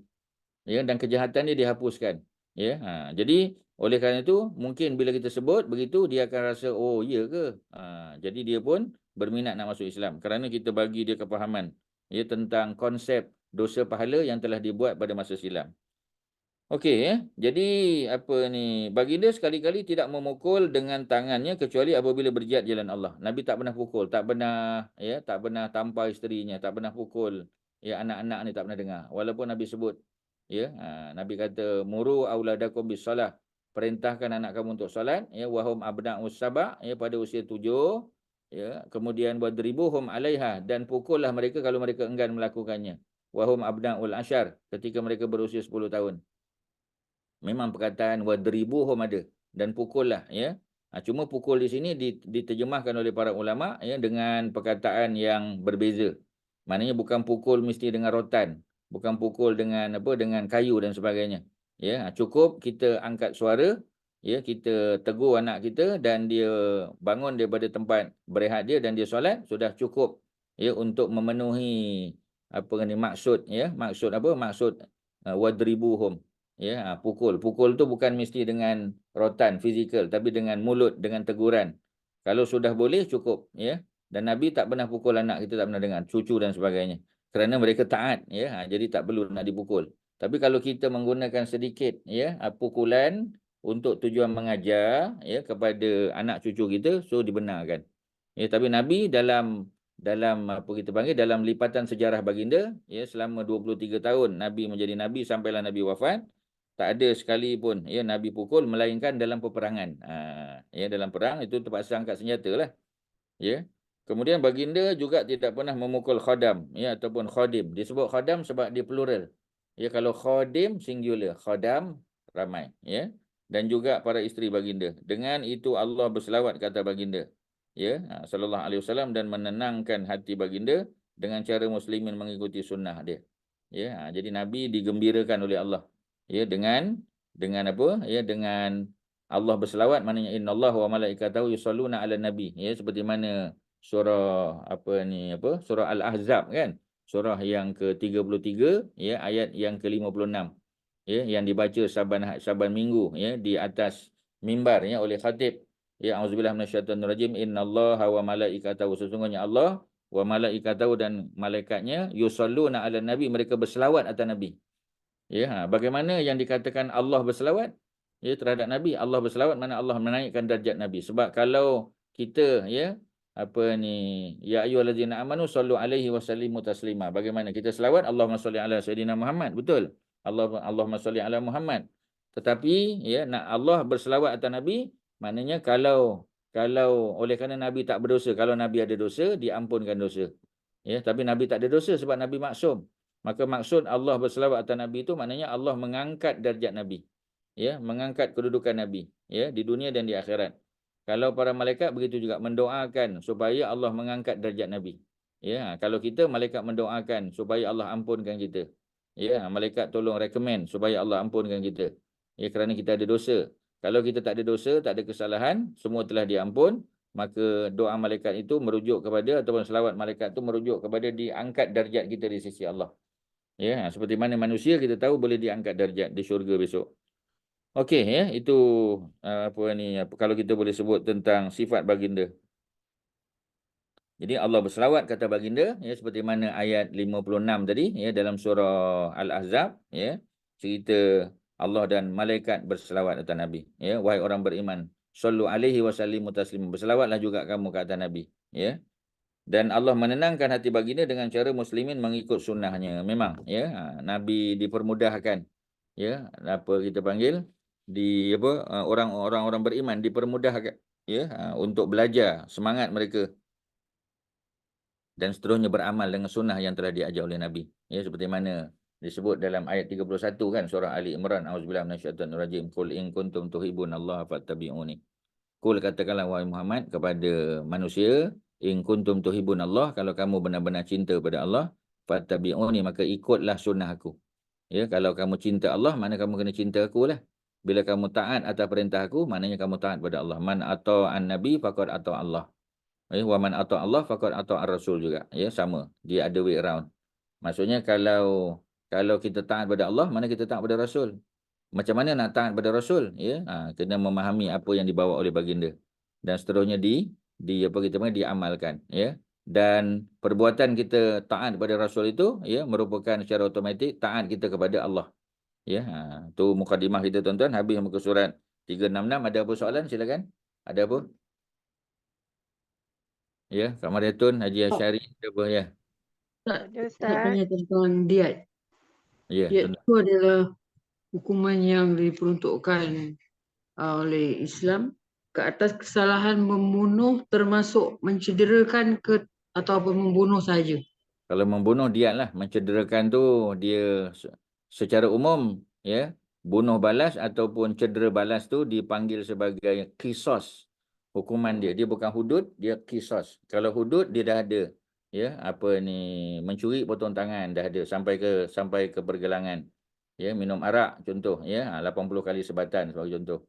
Ya, dan kejahatan dia dihapuskan. Ya, jadi oleh kerana itu mungkin bila kita sebut begitu dia akan rasa oh ya ke? Jadi dia pun berminat nak masuk Islam kerana kita bagi dia kepahaman, ya, tentang konsep dosa pahala yang telah dibuat pada masa silam. Okey, ya. Jadi baginda sekali-kali tidak memukul dengan tangannya kecuali apabila berjihad jalan Allah. Nabi tak pernah pukul, tak pernah tampar isterinya, tak pernah pukul, ya, anak-anak ni tak pernah dengar. Walaupun Nabi sebut, ya, Nabi kata muru auladakum bisalah, perintahkan anak kamu untuk solat, ya, wahum abna'us saba', ya, pada usia 7, ya, kemudian wadribuhum 'alaiha, dan pukullah mereka kalau mereka enggan melakukannya. Wahum abna'ul asyar, ketika mereka berusia 10 tahun. Memang perkataan wadribuhum ada dan pukullah, ya. Cuma pukul di sini diterjemahkan oleh para ulama, ya, dengan perkataan yang berbeza. Maknanya bukan pukul mesti dengan rotan, bukan pukul dengan dengan kayu dan sebagainya. Ya, cukup kita angkat suara, ya, kita tegur anak kita dan dia bangun daripada tempat berehat dia dan dia solat, sudah cukup, ya, untuk memenuhi maksud, ya, maksud wadribuhum. Ya, pukul. Pukul tu bukan mesti dengan rotan fizikal, tapi dengan mulut, dengan teguran. Kalau sudah boleh cukup, ya. Dan Nabi tak pernah pukul anak, kita tak pernah dengar, cucu dan sebagainya. Kerana mereka taat, ya. Jadi tak perlu nak dipukul. Tapi kalau kita menggunakan sedikit, ya, pukulan untuk tujuan mengajar, ya, kepada anak cucu kita, so dibenarkan. Ya, tapi Nabi dalam dalam lipatan sejarah baginda, ya, selama 23 tahun Nabi menjadi Nabi sampailah Nabi wafat, tak ada sekali pun, ya, Nabi pukul melainkan dalam peperangan. Ya, dalam perang itu terpaksa angkat senjata lah. Ya. Kemudian baginda juga tidak pernah memukul khadam, ya, ataupun khadim. Disebut khadam sebab dia plural. Ya, kalau khadim singular, khadam ramai, ya. Dan juga para isteri baginda. Dengan itu Allah berselawat kata baginda, ya, sallallahu alaihi wasallam, dan menenangkan hati baginda dengan cara muslimin mengikuti sunnah dia. Ya, jadi Nabi digembirakan oleh Allah. Ya, dengan Ya, dengan Allah berselawat, maknanya innallaha wa malaikatahu yusalluna 'alan nabi. Ya, seperti mana surah surah Al-Ahzab kan? Surah yang ke-33, ya, ayat yang ke-56. Ya, yang dibaca saban minggu, ya, di atas mimbar, ya, oleh khatib. Ya, auzubillahi minasyaitonir rajim. Innallaha wa malaikatahu, sesungguhnya Allah wa malaikatahu, dan malaikatnya, yusalluna 'alan nabi, mereka berselawat atas nabi. Ya, bagaimana yang dikatakan Allah berselawat, ya, terhadap Nabi, Allah berselawat, mana Allah menaikkan darjat Nabi. Sebab kalau kita, ya, ya ayyuhallazina amanu sallu alaihi wasallimu taslima. Bagaimana kita selawat, Allahumma salli ala sayidina Muhammad, betul? Allahumma salli ala Muhammad. Tetapi, ya, nak Allah berselawat atas Nabi, maknanya kalau oleh kerana Nabi tak berdosa, kalau Nabi ada dosa, diampunkan dosa. Ya, tapi Nabi tak ada dosa sebab Nabi maksum. Maka maksud Allah berselawat atas Nabi itu maknanya Allah mengangkat darjat Nabi. Ya, mengangkat kedudukan Nabi, ya, di dunia dan di akhirat. Kalau para malaikat begitu juga mendoakan supaya Allah mengangkat darjat Nabi. Ya, kalau kita, malaikat mendoakan supaya Allah ampunkan kita. Ya, malaikat tolong recommend supaya Allah ampunkan kita. Ya, kerana kita ada dosa. Kalau kita tak ada dosa, tak ada kesalahan, semua telah diampun, maka doa malaikat itu merujuk kepada, ataupun selawat malaikat itu merujuk kepada diangkat darjat kita di sisi Allah. Ya, seperti mana manusia kita tahu boleh diangkat darjat di syurga besok. Okey, ya, itu kalau kita boleh sebut tentang sifat baginda. Jadi Allah berselawat kata baginda, ya, seperti mana ayat 56 tadi, ya, dalam surah Al-Ahzab, ya, cerita Allah dan malaikat berselawat atas Nabi, ya, wahai orang beriman, sallu alaihi wasallimu taslima, berselawatlah juga kamu ke atas Nabi, ya. Dan Allah menenangkan hati baginda dengan cara muslimin mengikut sunnahnya. Memang, ya, Nabi dipermudahkan, ya, apa kita panggil, orang-orang beriman dipermudahkan, ya, untuk belajar, semangat mereka dan seterusnya beramal dengan sunnah yang telah diajar oleh Nabi. Ya, seperti mana disebut dalam ayat 31 kan surah Ali Imran, auzubillahi minasyaitonir rajim, qul in kuntum tuhibbunallaha fattabi'uni. Qul, katakanlah wahai Muhammad kepada manusia, in kuntum tuhibbunallah, kalau kamu benar-benar cinta pada Allah, fattabi'uni, maka ikutlah sunnah aku. Ya, kalau kamu cinta Allah, mana kamu kena cinta aku lah. Bila kamu taat atas perintah aku, maknanya kamu taat pada Allah. Man ata'an nabi faqad ata' Allah. Wa man ata' Allah faqad ata' ar-rasul juga. Ya, sama. Dia ada way around. Maksudnya kalau kita taat pada Allah, mana kita taat pada Rasul. Macam mana nak taat pada Rasul? Ya, kena memahami apa yang dibawa oleh baginda. Dan seterusnya apa kita panggil, diamalkan. Ya. Dan perbuatan kita taat pada Rasul itu, ya, merupakan secara automatik taat kita kepada Allah. Ya, tu mukadimah kita tuan-tuan. Habis muka surat 366. Ada apa soalan? Silakan. Ada apa? Ya, Kak Mariatun, Haji Asyari, ada apa? Ya, Ustaz, Ada nak Ustaz. tanya tentang diat. ya, Diat tuan. itu adalah hukuman yang diperuntukkan oleh Islam ke atas kesalahan membunuh, termasuk mencederakan ataupun membunuh saja. Kalau membunuh diat lah. Mencederakan tu dia secara umum, ya, bunuh balas ataupun cedera balas tu dipanggil sebagai qisas. Hukuman dia. Dia bukan hudud, dia qisas. Kalau hudud dia dah ada. Ya, apa ni, mencuri potong tangan dah ada sampai ke pergelangan. Ya, minum arak contoh, ya, 80 kali sebatan sebagai contoh.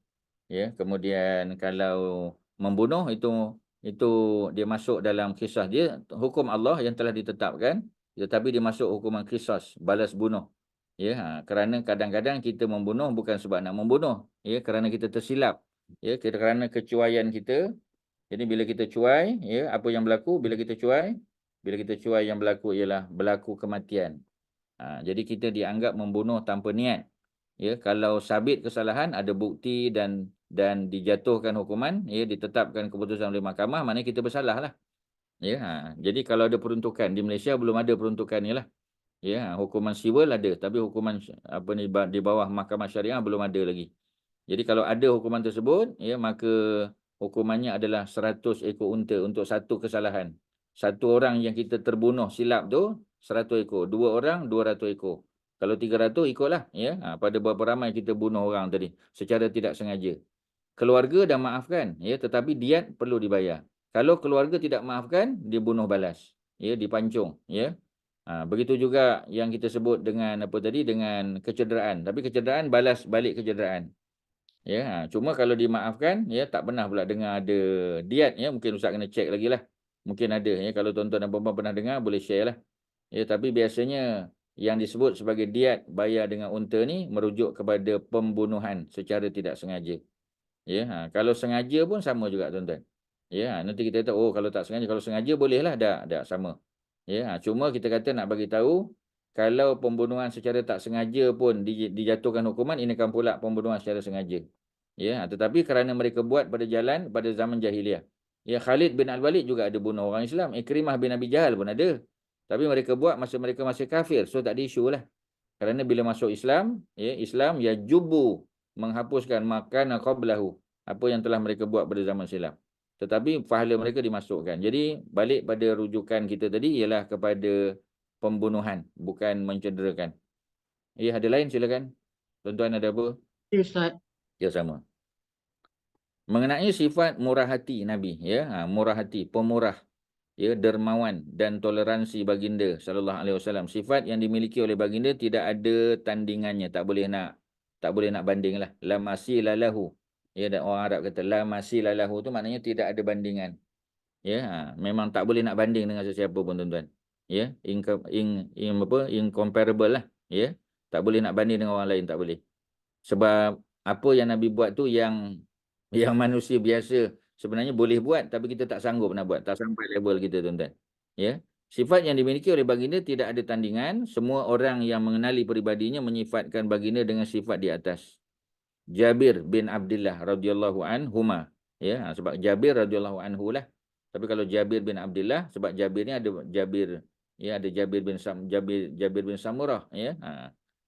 Ya, kemudian kalau membunuh itu dia masuk dalam kisah dia, hukum Allah yang telah ditetapkan, tetapi dia masuk hukuman qisas, balas bunuh. Ya, kerana kadang-kadang kita membunuh bukan sebab nak membunuh, ya, kerana kita tersilap, ya, kerana kecuaian kita. Jadi bila kita cuai, ya, apa yang berlaku bila kita cuai yang berlaku ialah berlaku kematian. Jadi kita dianggap membunuh tanpa niat. Ya, kalau sabit kesalahan, ada bukti dan dijatuhkan hukuman, ya, ditetapkan keputusan oleh mahkamah, maknanya kita bersalah lah. Ya, jadi kalau ada peruntukan di Malaysia belum ada peruntukan ni lah. Ya, hukuman sivil ada, tapi hukuman apa ni di bawah mahkamah syariah belum ada lagi. Jadi kalau ada hukuman tersebut, ya, maka hukumannya adalah 100 ekor unta untuk satu kesalahan. Satu orang yang kita terbunuh silap tu 100 ekor, dua orang 200 ekor. Kalau 300 ikutlah, ya. Pada berapa ramai kita bunuh orang tadi secara tidak sengaja. Keluarga dah maafkan, ya, tetapi diat perlu dibayar. Kalau keluarga tidak maafkan, dia bunuh balas, ya, dipancung, ya. Begitu juga yang kita sebut dengan apa tadi, dengan kecederaan. Tapi kecederaan balas balik kecederaan. Ya, cuma kalau dimaafkan, ya, tak pernah pula dengar ada diat, ya. Mungkin Ustaz kena cek lagi lah. Mungkin ada, ya. Kalau tuan-tuan dan puan-puan pernah dengar, boleh share lah. Ya, tapi biasanya yang disebut sebagai diat bayar dengan unta ni merujuk kepada pembunuhan secara tidak sengaja. Ya, kalau sengaja pun sama juga tuan-tuan. Ya, nanti kita kata, oh, kalau tak sengaja, kalau sengaja bolehlah, dah sama. Ya, cuma kita kata nak bagi tahu, kalau pembunuhan secara tak sengaja pun dijatuhkan hukuman, ini kan pula pembunuhan secara sengaja. Ya, tetapi kerana mereka buat pada zaman jahiliah. Ya, Khalid bin Al-Walid juga ada bunuh orang Islam. Ikrimah bin Abi Jahal pun ada. Tapi mereka buat masa mereka masih kafir, so tak ada isu lah. Kerana bila masuk Islam, ya, Islam ya jubu menghapuskan makana qablahu, apa yang telah mereka buat pada zaman silam. Tetapi pahala mereka dimasukkan. Jadi balik pada rujukan kita tadi ialah kepada pembunuhan, bukan mencederakan. Ya, ada lain silakan. Tuan-tuan ada apa? Ya, Ustaz. Ya, sama. Mengenai sifat murah hati Nabi, ya, murah hati, pemurah, ya, dermawan dan toleransi baginda sallallahu alaihi wasallam. Sifat yang dimiliki oleh baginda tidak ada tandingannya, tak boleh nak bandinglah. La masilalahu. Ya, dan orang Arab kata la masilalahu tu maknanya tidak ada bandingan. Ya, memang tak boleh nak banding dengan sesiapa pun tuan-tuan. ya, incomparable lah, ya. Tak boleh nak banding dengan orang lain, tak boleh. Sebab apa yang Nabi buat tu yang manusia biasa sebenarnya boleh buat, tapi kita tak sanggup nak buat, tak sampai level kita, tuan-tuan. Ya. Sifat yang dimiliki oleh baginda tidak ada tandingan. Semua orang yang mengenali peribadinya menyifatkan baginda dengan sifat di atas. Jabir bin Abdullah radhiyallahu anhuma, ya, sebab Jabir radhiyallahu anhu lah. Tapi kalau Jabir bin Abdullah, sebab Jabir ni ada Jabir, ya, ada Jabir bin Samurah, ya.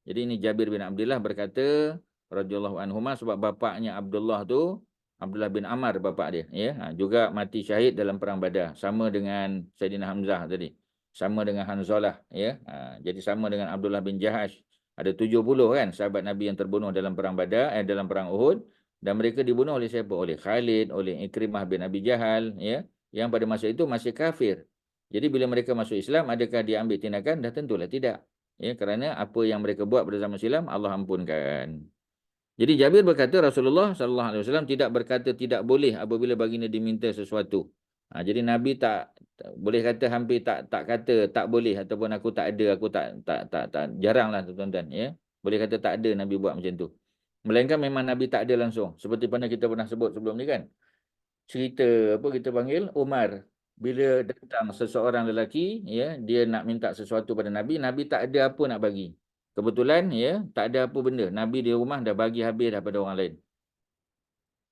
Jadi ini Jabir bin Abdullah berkata radhiyallahu anhuma, sebab bapaknya Abdullah tu Abdullah bin Amr, bapak dia, ya. Juga mati syahid dalam perang Badar, sama dengan Saidina Hamzah tadi, sama dengan Hanzalah, ya. Jadi sama dengan Abdullah bin Jahash. Ada 70 kan sahabat Nabi yang terbunuh dalam perang Badar, dalam perang Uhud, dan mereka dibunuh oleh siapa? Oleh Khalid, oleh Ikrimah bin Abi Jahal, ya, yang pada masa itu masih kafir. Jadi bila mereka masuk Islam, adakah dia ambil tindakan? Dah tentulah tidak. Ya, kerana apa yang mereka buat pada zaman silam Allah ampunkan. Jadi Jabir berkata Rasulullah sallallahu alaihi wasallam tidak berkata tidak boleh apabila baginda diminta sesuatu. Jadi Nabi boleh kata hampir tak kata tak boleh, ataupun aku tak ada, aku tak jaranglah, tuan-tuan, ya. Boleh kata tak ada Nabi buat macam tu. Melainkan memang Nabi tak ada langsung. Seperti mana kita pernah sebut sebelum ni kan. Cerita apa kita panggil Umar, bila datang seseorang lelaki, ya, dia nak minta sesuatu pada Nabi, Nabi tak ada apa nak bagi. Kebetulan, ya, tak ada apa benda. Nabi di rumah dah bagi habis dah pada orang lain.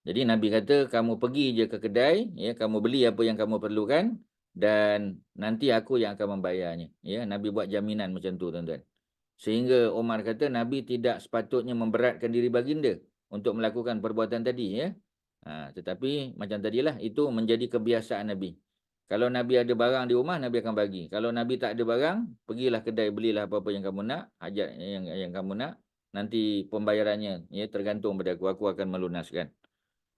Jadi Nabi kata kamu pergi je ke kedai, ya, kamu beli apa yang kamu perlukan dan nanti aku yang akan membayarnya. Ya, Nabi buat jaminan macam tu, tuan-tuan. Sehingga Umar kata Nabi tidak sepatutnya memberatkan diri baginda untuk melakukan perbuatan tadi, ya. Tetapi macam tadilah, itu menjadi kebiasaan Nabi. Kalau Nabi ada barang di rumah, Nabi akan bagi. Kalau Nabi tak ada barang, pergilah kedai, belilah apa-apa yang kamu nak, hajat yang kamu nak. Nanti pembayarannya, ya, tergantung pada aku akan melunaskan.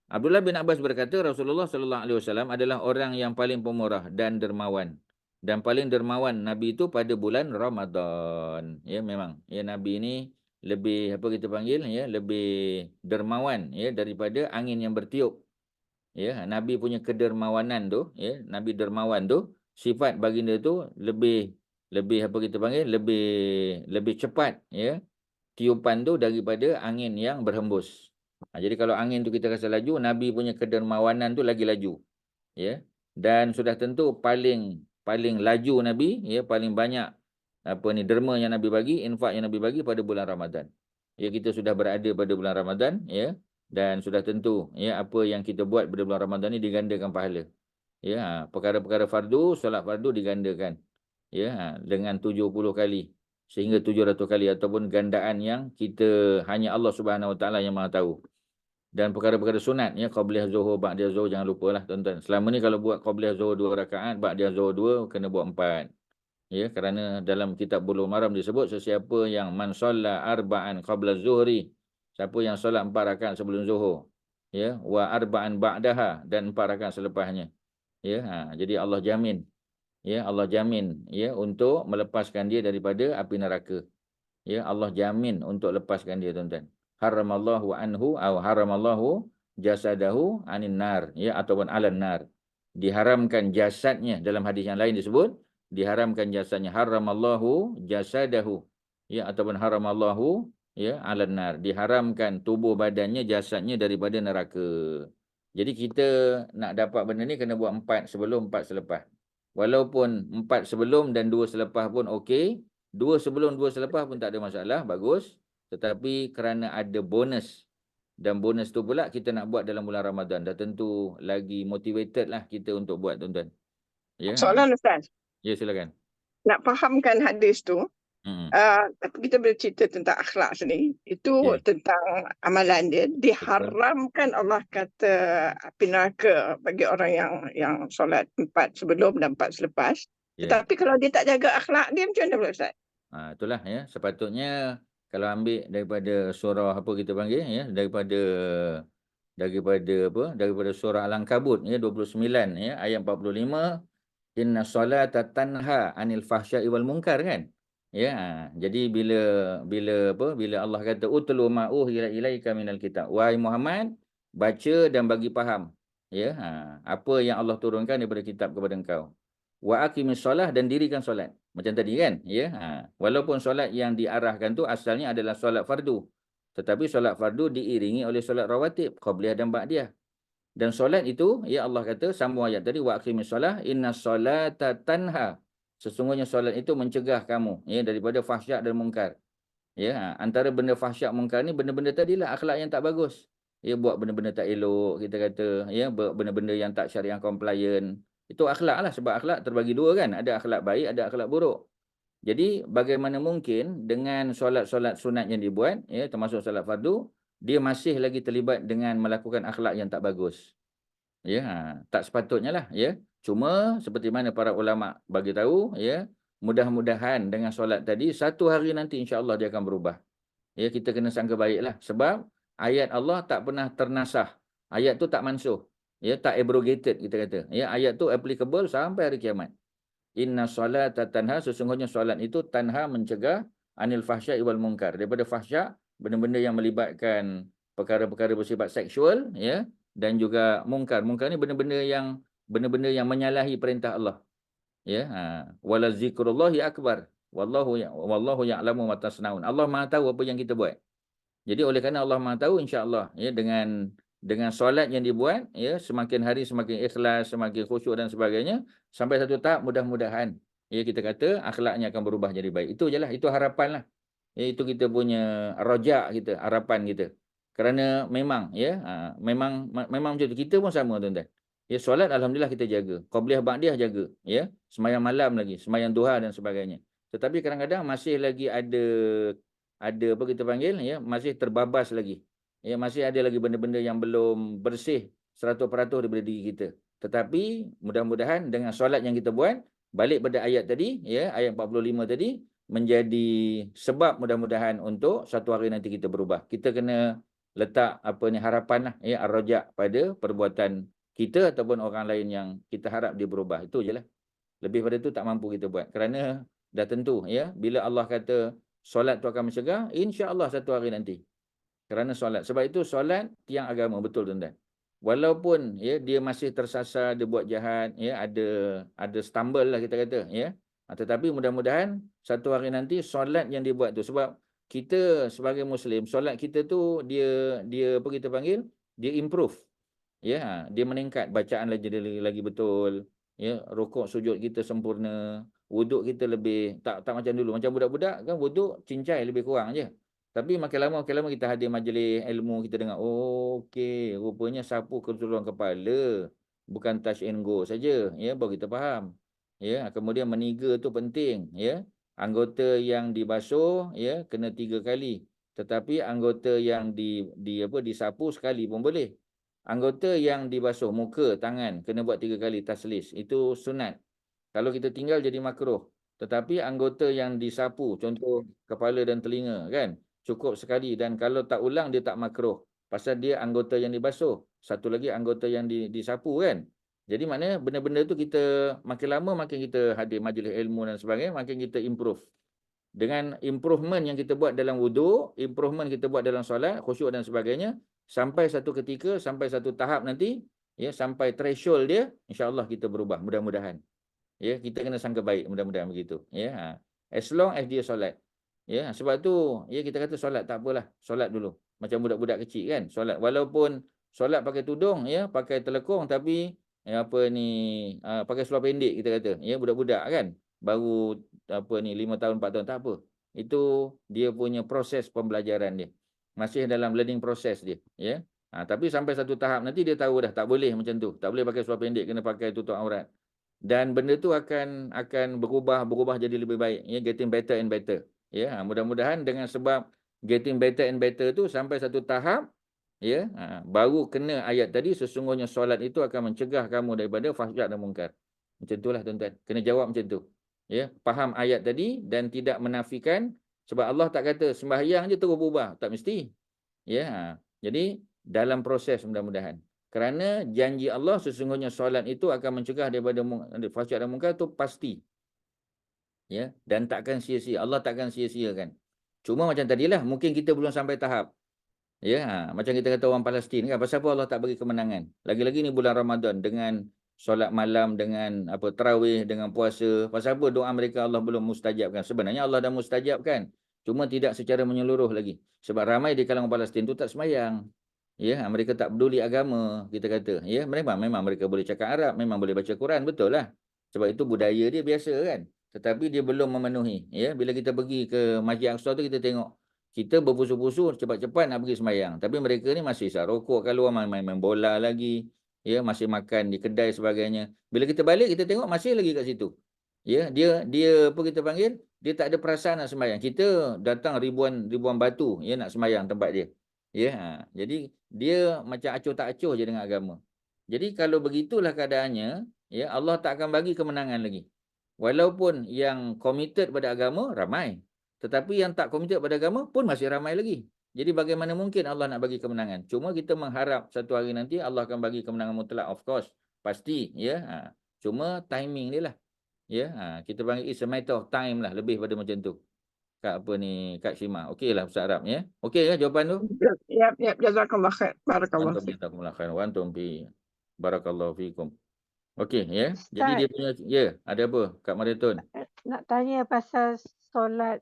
Abdullah bin Abbas berkata Rasulullah sallallahu alaihi wasallam adalah orang yang paling pemurah dan dermawan. Dan paling dermawan Nabi itu pada bulan Ramadan. Ya, memang. Ya, Nabi ini lebih apa kita panggil, ya, lebih dermawan, ya, daripada angin yang bertiup. Ya, Nabi punya kedermawanan tu, ya, Nabi dermawan tu, sifat baginda tu lebih apa kita panggil, lebih cepat, ya, tiupan tu daripada angin yang berhembus. Jadi kalau angin tu kita rasa laju, Nabi punya kedermawanan tu lagi laju. Ya. Dan sudah tentu paling laju Nabi, ya, paling banyak apa ni derma yang Nabi bagi, infak yang Nabi bagi pada bulan Ramadan. Ya, kita sudah berada pada bulan Ramadan, ya, dan sudah tentu, ya, apa yang kita buat pada bulan Ramadan ni digandakan pahala. Ya, perkara-perkara fardu, solat fardu digandakan. Ya, dengan 70 kali sehingga 700 kali, ataupun gandaan yang kita hanya Allah Subhanahu Wa Taala yang Maha tahu. Dan perkara-perkara sunat, ya, qabliyah zuhur, ba'diyah zuhur, jangan lupalah, tuan-tuan. Selama ni kalau buat qabliyah zuhur 2 rakaat, ba'diyah zuhur 2, kena buat 4. Ya, kerana dalam kitab Bulughul Maram disebut sesiapa yang man shalla arba'an qabla zuhri, siapa yang solat 4 rakaat sebelum zuhur, ya, wa arba'an ba'daha, dan 4 rakaat selepasnya. Ya, jadi Allah jamin, ya, Allah jamin, ya, untuk melepaskan dia daripada api neraka. Ya, Allah jamin untuk lepaskan dia, tuan-tuan. Haramallahu anhu atau haramallahu jasadahu anin nar, ya, ataupun alan nar. Diharamkan jasadnya, dalam hadis yang lain disebut diharamkan jasadnya, haramallahu jasadahu, ya, ataupun haramallahu, ya, alan nar. Diharamkan tubuh badannya, jasadnya daripada neraka. Jadi kita nak dapat benda ni kena buat 4 sebelum, 4 selepas. Walaupun 4 sebelum dan 2 selepas pun okey, 2 sebelum 2 selepas pun tak ada masalah, bagus. Tetapi kerana ada bonus, dan bonus tu pula kita nak buat dalam bulan Ramadan, dah tentu lagi motivated lah kita untuk buat, tuan-tuan. Ya, Soalan Ustaz, ya, silakan. nak fahamkan hadis tu, kita bercerita tentang akhlak sini, itu Ya. tentang amalan dia, diharamkan Allah kata api neraka bagi orang yang solat 4 sebelum dan 4 selepas. Ya. Tetapi kalau dia tak jaga akhlak dia, macam mana pula Ustaz? Itulah, ya, sepatutnya kalau ambil daripada surah apa kita panggil, ya, daripada surah Al-Ankabut, ya, 29, ya, ayat 45, inna solata tanha anil fahsya'i wal munkar, kan. Ya, jadi bila Allah kata utlu ma uhiya ilaika minal kitab, wahai Muhammad, baca dan bagi faham, ya, apa yang Allah turunkan daripada kitab kepada engkau. wa aqimis solah, dan dirikan solat. Macam tadi kan, ya. Walaupun solat yang diarahkan tu asalnya adalah solat fardu, tetapi solat fardu diiringi oleh solat rawatib, qabliyah dan ba'diyah. Dan solat itu, ya Allah kata, sambung ayat tadi, wa aqimis solah, inna solata tanha. Sesungguhnya solat itu mencegah kamu, ya, daripada fahsyak dan mungkar. Ya, antara benda fahsyak mungkar ni benda-benda tadilah, akhlak yang tak bagus. Ya, buat benda-benda tak elok, kita kata, ya, benda-benda yang tak syariah compliant. Itu akhlak lah, sebab akhlak terbagi dua kan, ada akhlak baik, ada akhlak buruk. Jadi bagaimana mungkin dengan solat-solat sunat yang dibuat, ya, termasuk solat fardu, dia masih lagi terlibat dengan melakukan akhlak yang tak bagus. Ya, tak sepatutnya lah, ya. Cuma seperti mana para ulama bagi tahu, ya, mudah-mudahan dengan solat tadi satu hari nanti insya-Allah dia akan berubah. Ya, kita kena sangka baiklah, sebab ayat Allah tak pernah ternasah. Ayat tu tak mansuh. Ya, tak abrogated kita kata. Ya, ayat tu applicable sampai hari kiamat. Inna solata tanha, sesungguhnya solat itu tanha, mencegah anil fahsya'i wal munkar, daripada fahsyak, benda-benda yang melibatkan perkara-perkara bersifat seksual, ya, dan juga mungkar. Mungkar ni benda-benda yang menyalahi perintah Allah. Ya, wala zikrullahi akbar. Wallahu ya'lamu ma tasnaun. Allah Maha tahu apa yang kita buat. Jadi oleh kerana Allah Maha tahu, insya-Allah, ya, dengan solat yang dibuat, ya, semakin hari semakin ikhlas, semakin khusyuk dan sebagainya, sampai satu tahap mudah-mudahan, ya, kita kata akhlaknya akan berubah jadi baik. Itu jelah, itu harapanlah. Ya, itu kita punya rojak kita, harapan kita. Kerana memang, ya, memang macam tu. Kita pun sama, tuan-tuan. Ya, solat alhamdulillah kita jaga. Qabliyah ba'diyah jaga, ya. Sembahyang malam lagi, sembahyang duha dan sebagainya. Tetapi kadang-kadang masih lagi ada apa kita panggil, ya, masih terbabas lagi. Ya, masih ada lagi benda-benda yang belum bersih 100% daripada diri kita. Tetapi mudah-mudahan dengan solat yang kita buat, balik pada ayat tadi, ya, ayat 45 tadi, menjadi sebab mudah-mudahan untuk satu hari nanti kita berubah. Kita kena letak apa ni, harapan lah, ya, ar-rajak pada perbuatan kita ataupun orang lain yang kita harap dia berubah. Itu je lah. Lebih pada itu tak mampu kita buat. Kerana dah tentu, ya, bila Allah kata solat tu akan mencegah, insya-Allah satu hari nanti. Kerana solat. Sebab itu solat tiang agama, betul, tuan-tuan. Walaupun, ya, dia masih tersasar, dia buat jahat, ya, ada stumble lah kita kata, ya. Tetapi mudah-mudahan satu hari nanti solat yang dibuat tu, sebab kita sebagai Muslim, solat kita tu dia apa kita panggil, dia improve. Ya, dia meningkat, bacaan lagi betul, ya, rukuk sujud kita sempurna, wuduk kita lebih tak macam dulu. Macam budak-budak kan wuduk cincai lebih kurang je. Tapi makin lama kita hadir majlis ilmu, kita dengar, oh, okey, rupanya sapu ke tulang kepala, bukan touch and go saja, ya, baru kita faham. Ya, kemudian meniga tu penting, ya. Anggota yang dibasuh, ya, kena 3 kali. Tetapi anggota yang disapu sekali pun boleh. Anggota yang dibasuh muka, tangan, kena buat 3 kali taslis. Itu sunat. Kalau kita tinggal jadi makruh. Tetapi anggota yang disapu, contoh kepala dan telinga, kan, cukup sekali. Dan kalau tak ulang, dia tak makruh. Pasal dia anggota yang dibasuh. Satu lagi anggota yang disapu, kan. Jadi maknanya benda-benda tu kita makin lama makin kita hadir majlis ilmu dan sebagainya, makin kita improve. Dengan improvement yang kita buat dalam wuduk, improvement kita buat dalam solat, khusyuk dan sebagainya, sampai satu ketika, sampai satu tahap nanti, ya, sampai threshold dia, insya-Allah kita berubah, mudah-mudahan. Ya, kita kena sangka baik, mudah-mudahan begitu, ya. As long as dia solat. Ya, sebab tu, ya, kita kata solat tak apalah, solat dulu. Macam budak-budak kecil kan, solat walaupun solat pakai tudung, ya, pakai telekung, tapi apa ni, pakai seluar pendek kita kata, ya, budak-budak kan, baru apa ni 5 tahun 4 tahun, tak apa. Itu dia punya proses pembelajaran dia. Masih dalam learning process dia, ya. Tapi sampai satu tahap nanti dia tahu dah tak boleh macam tu. Tak boleh pakai seluar pendek, kena pakai tutup aurat. Dan benda tu akan berubah jadi lebih baik, ya, getting better and better. Ya, mudah-mudahan dengan sebab getting better and better tu sampai satu tahap, ya, baru kena ayat tadi, sesungguhnya solat itu akan mencegah kamu daripada fahsyak dan mungkar. Macam itulah, tuan-tuan. Kena jawab macam tu. Ya, faham ayat tadi dan tidak menafikan, sebab Allah tak kata sembahyang je terus berubah, tak mesti. Ya, jadi dalam proses mudah-mudahan. Kerana janji Allah sesungguhnya solat itu akan mencegah daripada fahsyak dan mungkar tu pasti. Ya, dan takkan sia-sia. Allah takkan sia-siakan. Cuma macam tadilah, mungkin kita belum sampai tahap. Ya, macam kita kata orang Palestin kan, pasal apa Allah tak bagi kemenangan? Lagi-lagi ni bulan Ramadan dengan solat malam dengan apa tarawih dengan puasa. Pasal apa doa mereka Allah belum mustajabkan? Sebenarnya Allah dah mustajabkan. Cuma tidak secara menyeluruh lagi. Sebab ramai di kalangan Palestin tu tak semayang. Ya, mereka tak peduli agama, kita kata. Ya, memang mereka boleh cakap Arab, memang boleh baca Quran, betul lah. Sebab itu budaya dia biasa kan. Tetapi dia belum memenuhi. Ya, bila kita pergi ke Masjid Aqsa tu kita tengok kita berpusu-pusu cepat-cepat nak pergi semayang. Tapi mereka ni masih isap rokok kat luar, main bola lagi. Ya, masih makan di kedai sebagainya. Bila kita balik kita tengok masih lagi kat situ. Ya, dia apa kita panggil? Dia tak ada perasaan nak semayang. Kita datang ribuan batu ya nak semayang tempat dia. Ya, jadi dia macam acuh tak acuh je dengan agama. Jadi kalau begitulah keadaannya, ya Allah tak akan bagi kemenangan lagi. Walaupun yang committed pada agama ramai, tetapi yang tak committed pada agama pun masih ramai lagi. Jadi bagaimana mungkin Allah nak bagi kemenangan? Cuma kita mengharap satu hari nanti Allah akan bagi kemenangan mutlak, of course, pasti, ya. Cuma timing dia lah. Ya, kita panggil it's a matter of time lah, lebih pada macam tu. Kak apa ni, Kak Syima. Okeylah Ustaz Arab ya. Okey ke jawapan tu? Yap, jazakallah khair. Barakallah Antum fiik. jazakumullah khair wa antum fi barakallahu fikum. Okey ya. Jadi Ustaz, dia punya ya, ada apa Kak Mariatun? nak tanya pasal solat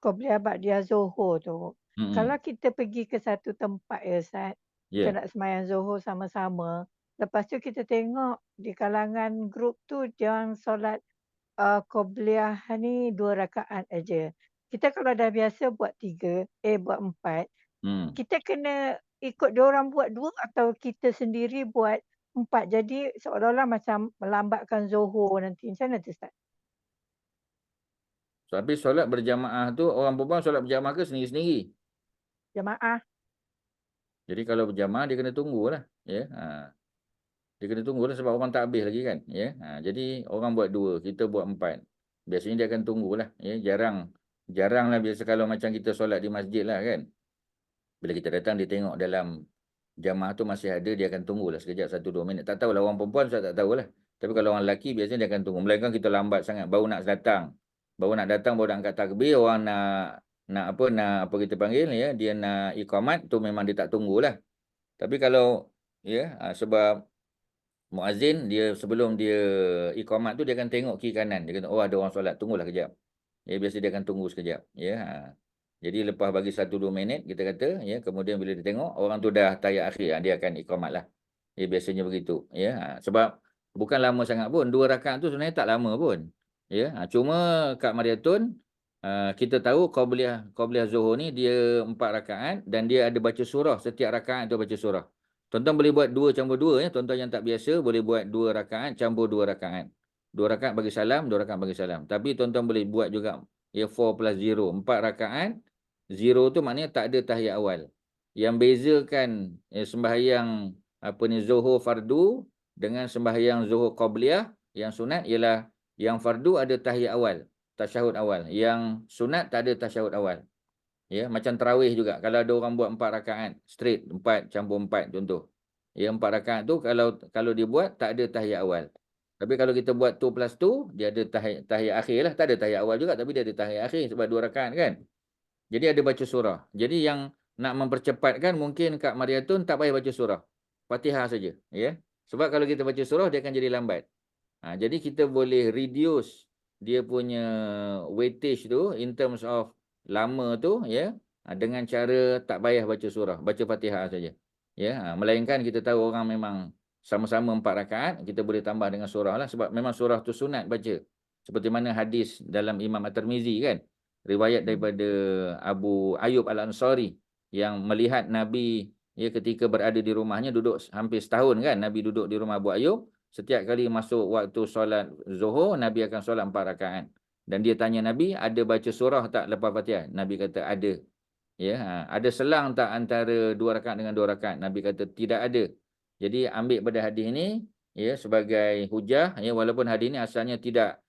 Qobliyah Ba'diyah Zuhur tu. Kalau kita pergi ke satu tempat ya Ustaz, kita Ya. nak sembahyang Zuhur sama-sama. Lepas tu kita tengok di kalangan grup tu dia orang solat Qobliyah ni 2 rakaat aja. Kita kalau dah biasa buat 3, buat 4, kita kena ikut dia orang buat 2 atau kita sendiri buat 4. Jadi seolah-olah macam melambatkan Zuhur nanti. Macam mana tu Ustaz? Tapi solat berjamaah tu orang perempuan solat berjamaah ke sendiri-sendiri? Jemaah. Jadi kalau berjamaah dia kena tunggulah, ya. Dia kena tunggulah sebab orang tak habis lagi kan, ya. Jadi orang buat 2, kita buat 4. Biasanya dia akan tunggulah, ya. Jaranglah biasa kalau macam kita solat di masjid lah kan. Bila kita datang dia tengok dalam jamaah tu masih ada, dia akan tunggulah sekejap 1-2 minit. Tak tahulah orang perempuan saya tak tahulah. Tapi kalau orang lelaki biasanya dia akan tunggu. Melainkan kita lambat sangat baru nak datang. Baru nak angkat takbir, orang nak apa kita panggil ya, dia nak iqamat tu memang dia tak tunggulah. Tapi kalau ya sebab muazzin dia sebelum dia iqamat tu dia akan tengok kiri kanan. Dia kata oh ada orang solat, tunggulah kejap. Ya biasa dia akan tunggu sekejap ya. Jadi lepas bagi 1-2 minit kita kata ya, kemudian bila dia tengok orang tu dah tahiyat akhir, dia akan iqamat lah. Ya biasanya begitu ya. Sebab bukan lama sangat pun, 2 rakaat tu sebenarnya tak lama pun. Ya, cuma Kak Mariatun kita tahu Qobliyah Zuhur ni dia 4 rakaat dan dia ada baca surah, setiap rakaat tu baca surah. Tuan-tuan boleh buat 2 campur 2 ya. Tuan-tuan yang tak biasa boleh buat 2 rakaat campur 2 rakaat. 2 rakaat bagi salam, 2 rakaat bagi salam. Tapi tuan-tuan boleh buat juga ya 4 plus 0, 4 rakaat. 0 tu maknanya tak ada tahiyat awal. Yang bezakan sembahyang apa ni Zuhur fardu dengan sembahyang Zuhur Qobliyah yang sunat ialah yang fardu ada tahiyat awal, tasyahud awal. Yang sunat tak ada tasyahud awal. Ya, macam tarawih juga. Kalau ada orang buat 4 rakaat straight, 4 campur 4 contoh. Ya, 4 rakaat tu kalau dia buat tak ada tahiyat awal. Tapi kalau kita buat 2 plus 2, dia ada tahiyat akhir lah. Tak ada tahiyat awal juga tapi dia ada tahiyat akhir sebab 2 rakaat kan. Jadi ada baca surah. Jadi yang nak mempercepatkan mungkin Kak Mariatun tak payah baca surah. Fatihah saja, ya. Sebab kalau kita baca surah dia akan jadi lambat. Jadi kita boleh reduce dia punya weightage tu in terms of lama tu ya, dengan cara tak payah baca surah, baca Fatihah saja. Ya, melainkan kita tahu orang memang sama-sama 4 rakaat, kita boleh tambah dengan surah lah sebab memang surah tu sunat baca. Seperti mana hadis dalam Imam At-Tirmizi kan, riwayat daripada Abu Ayyub Al-Ansari yang melihat Nabi ya ketika berada di rumahnya, duduk hampir setahun kan Nabi duduk di rumah Abu Ayyub. Setiap kali masuk waktu solat Zuhur, Nabi akan solat 4 rakaat. Dan dia tanya Nabi, ada baca surah tak lepas Fatihah? Nabi kata ada. Ya, ada selang tak antara 2 rakaat dengan 2 rakaat? Nabi kata tidak ada. Jadi ambil pada hadis ini ya sebagai hujah ya, walaupun hadis ini asalnya tidak,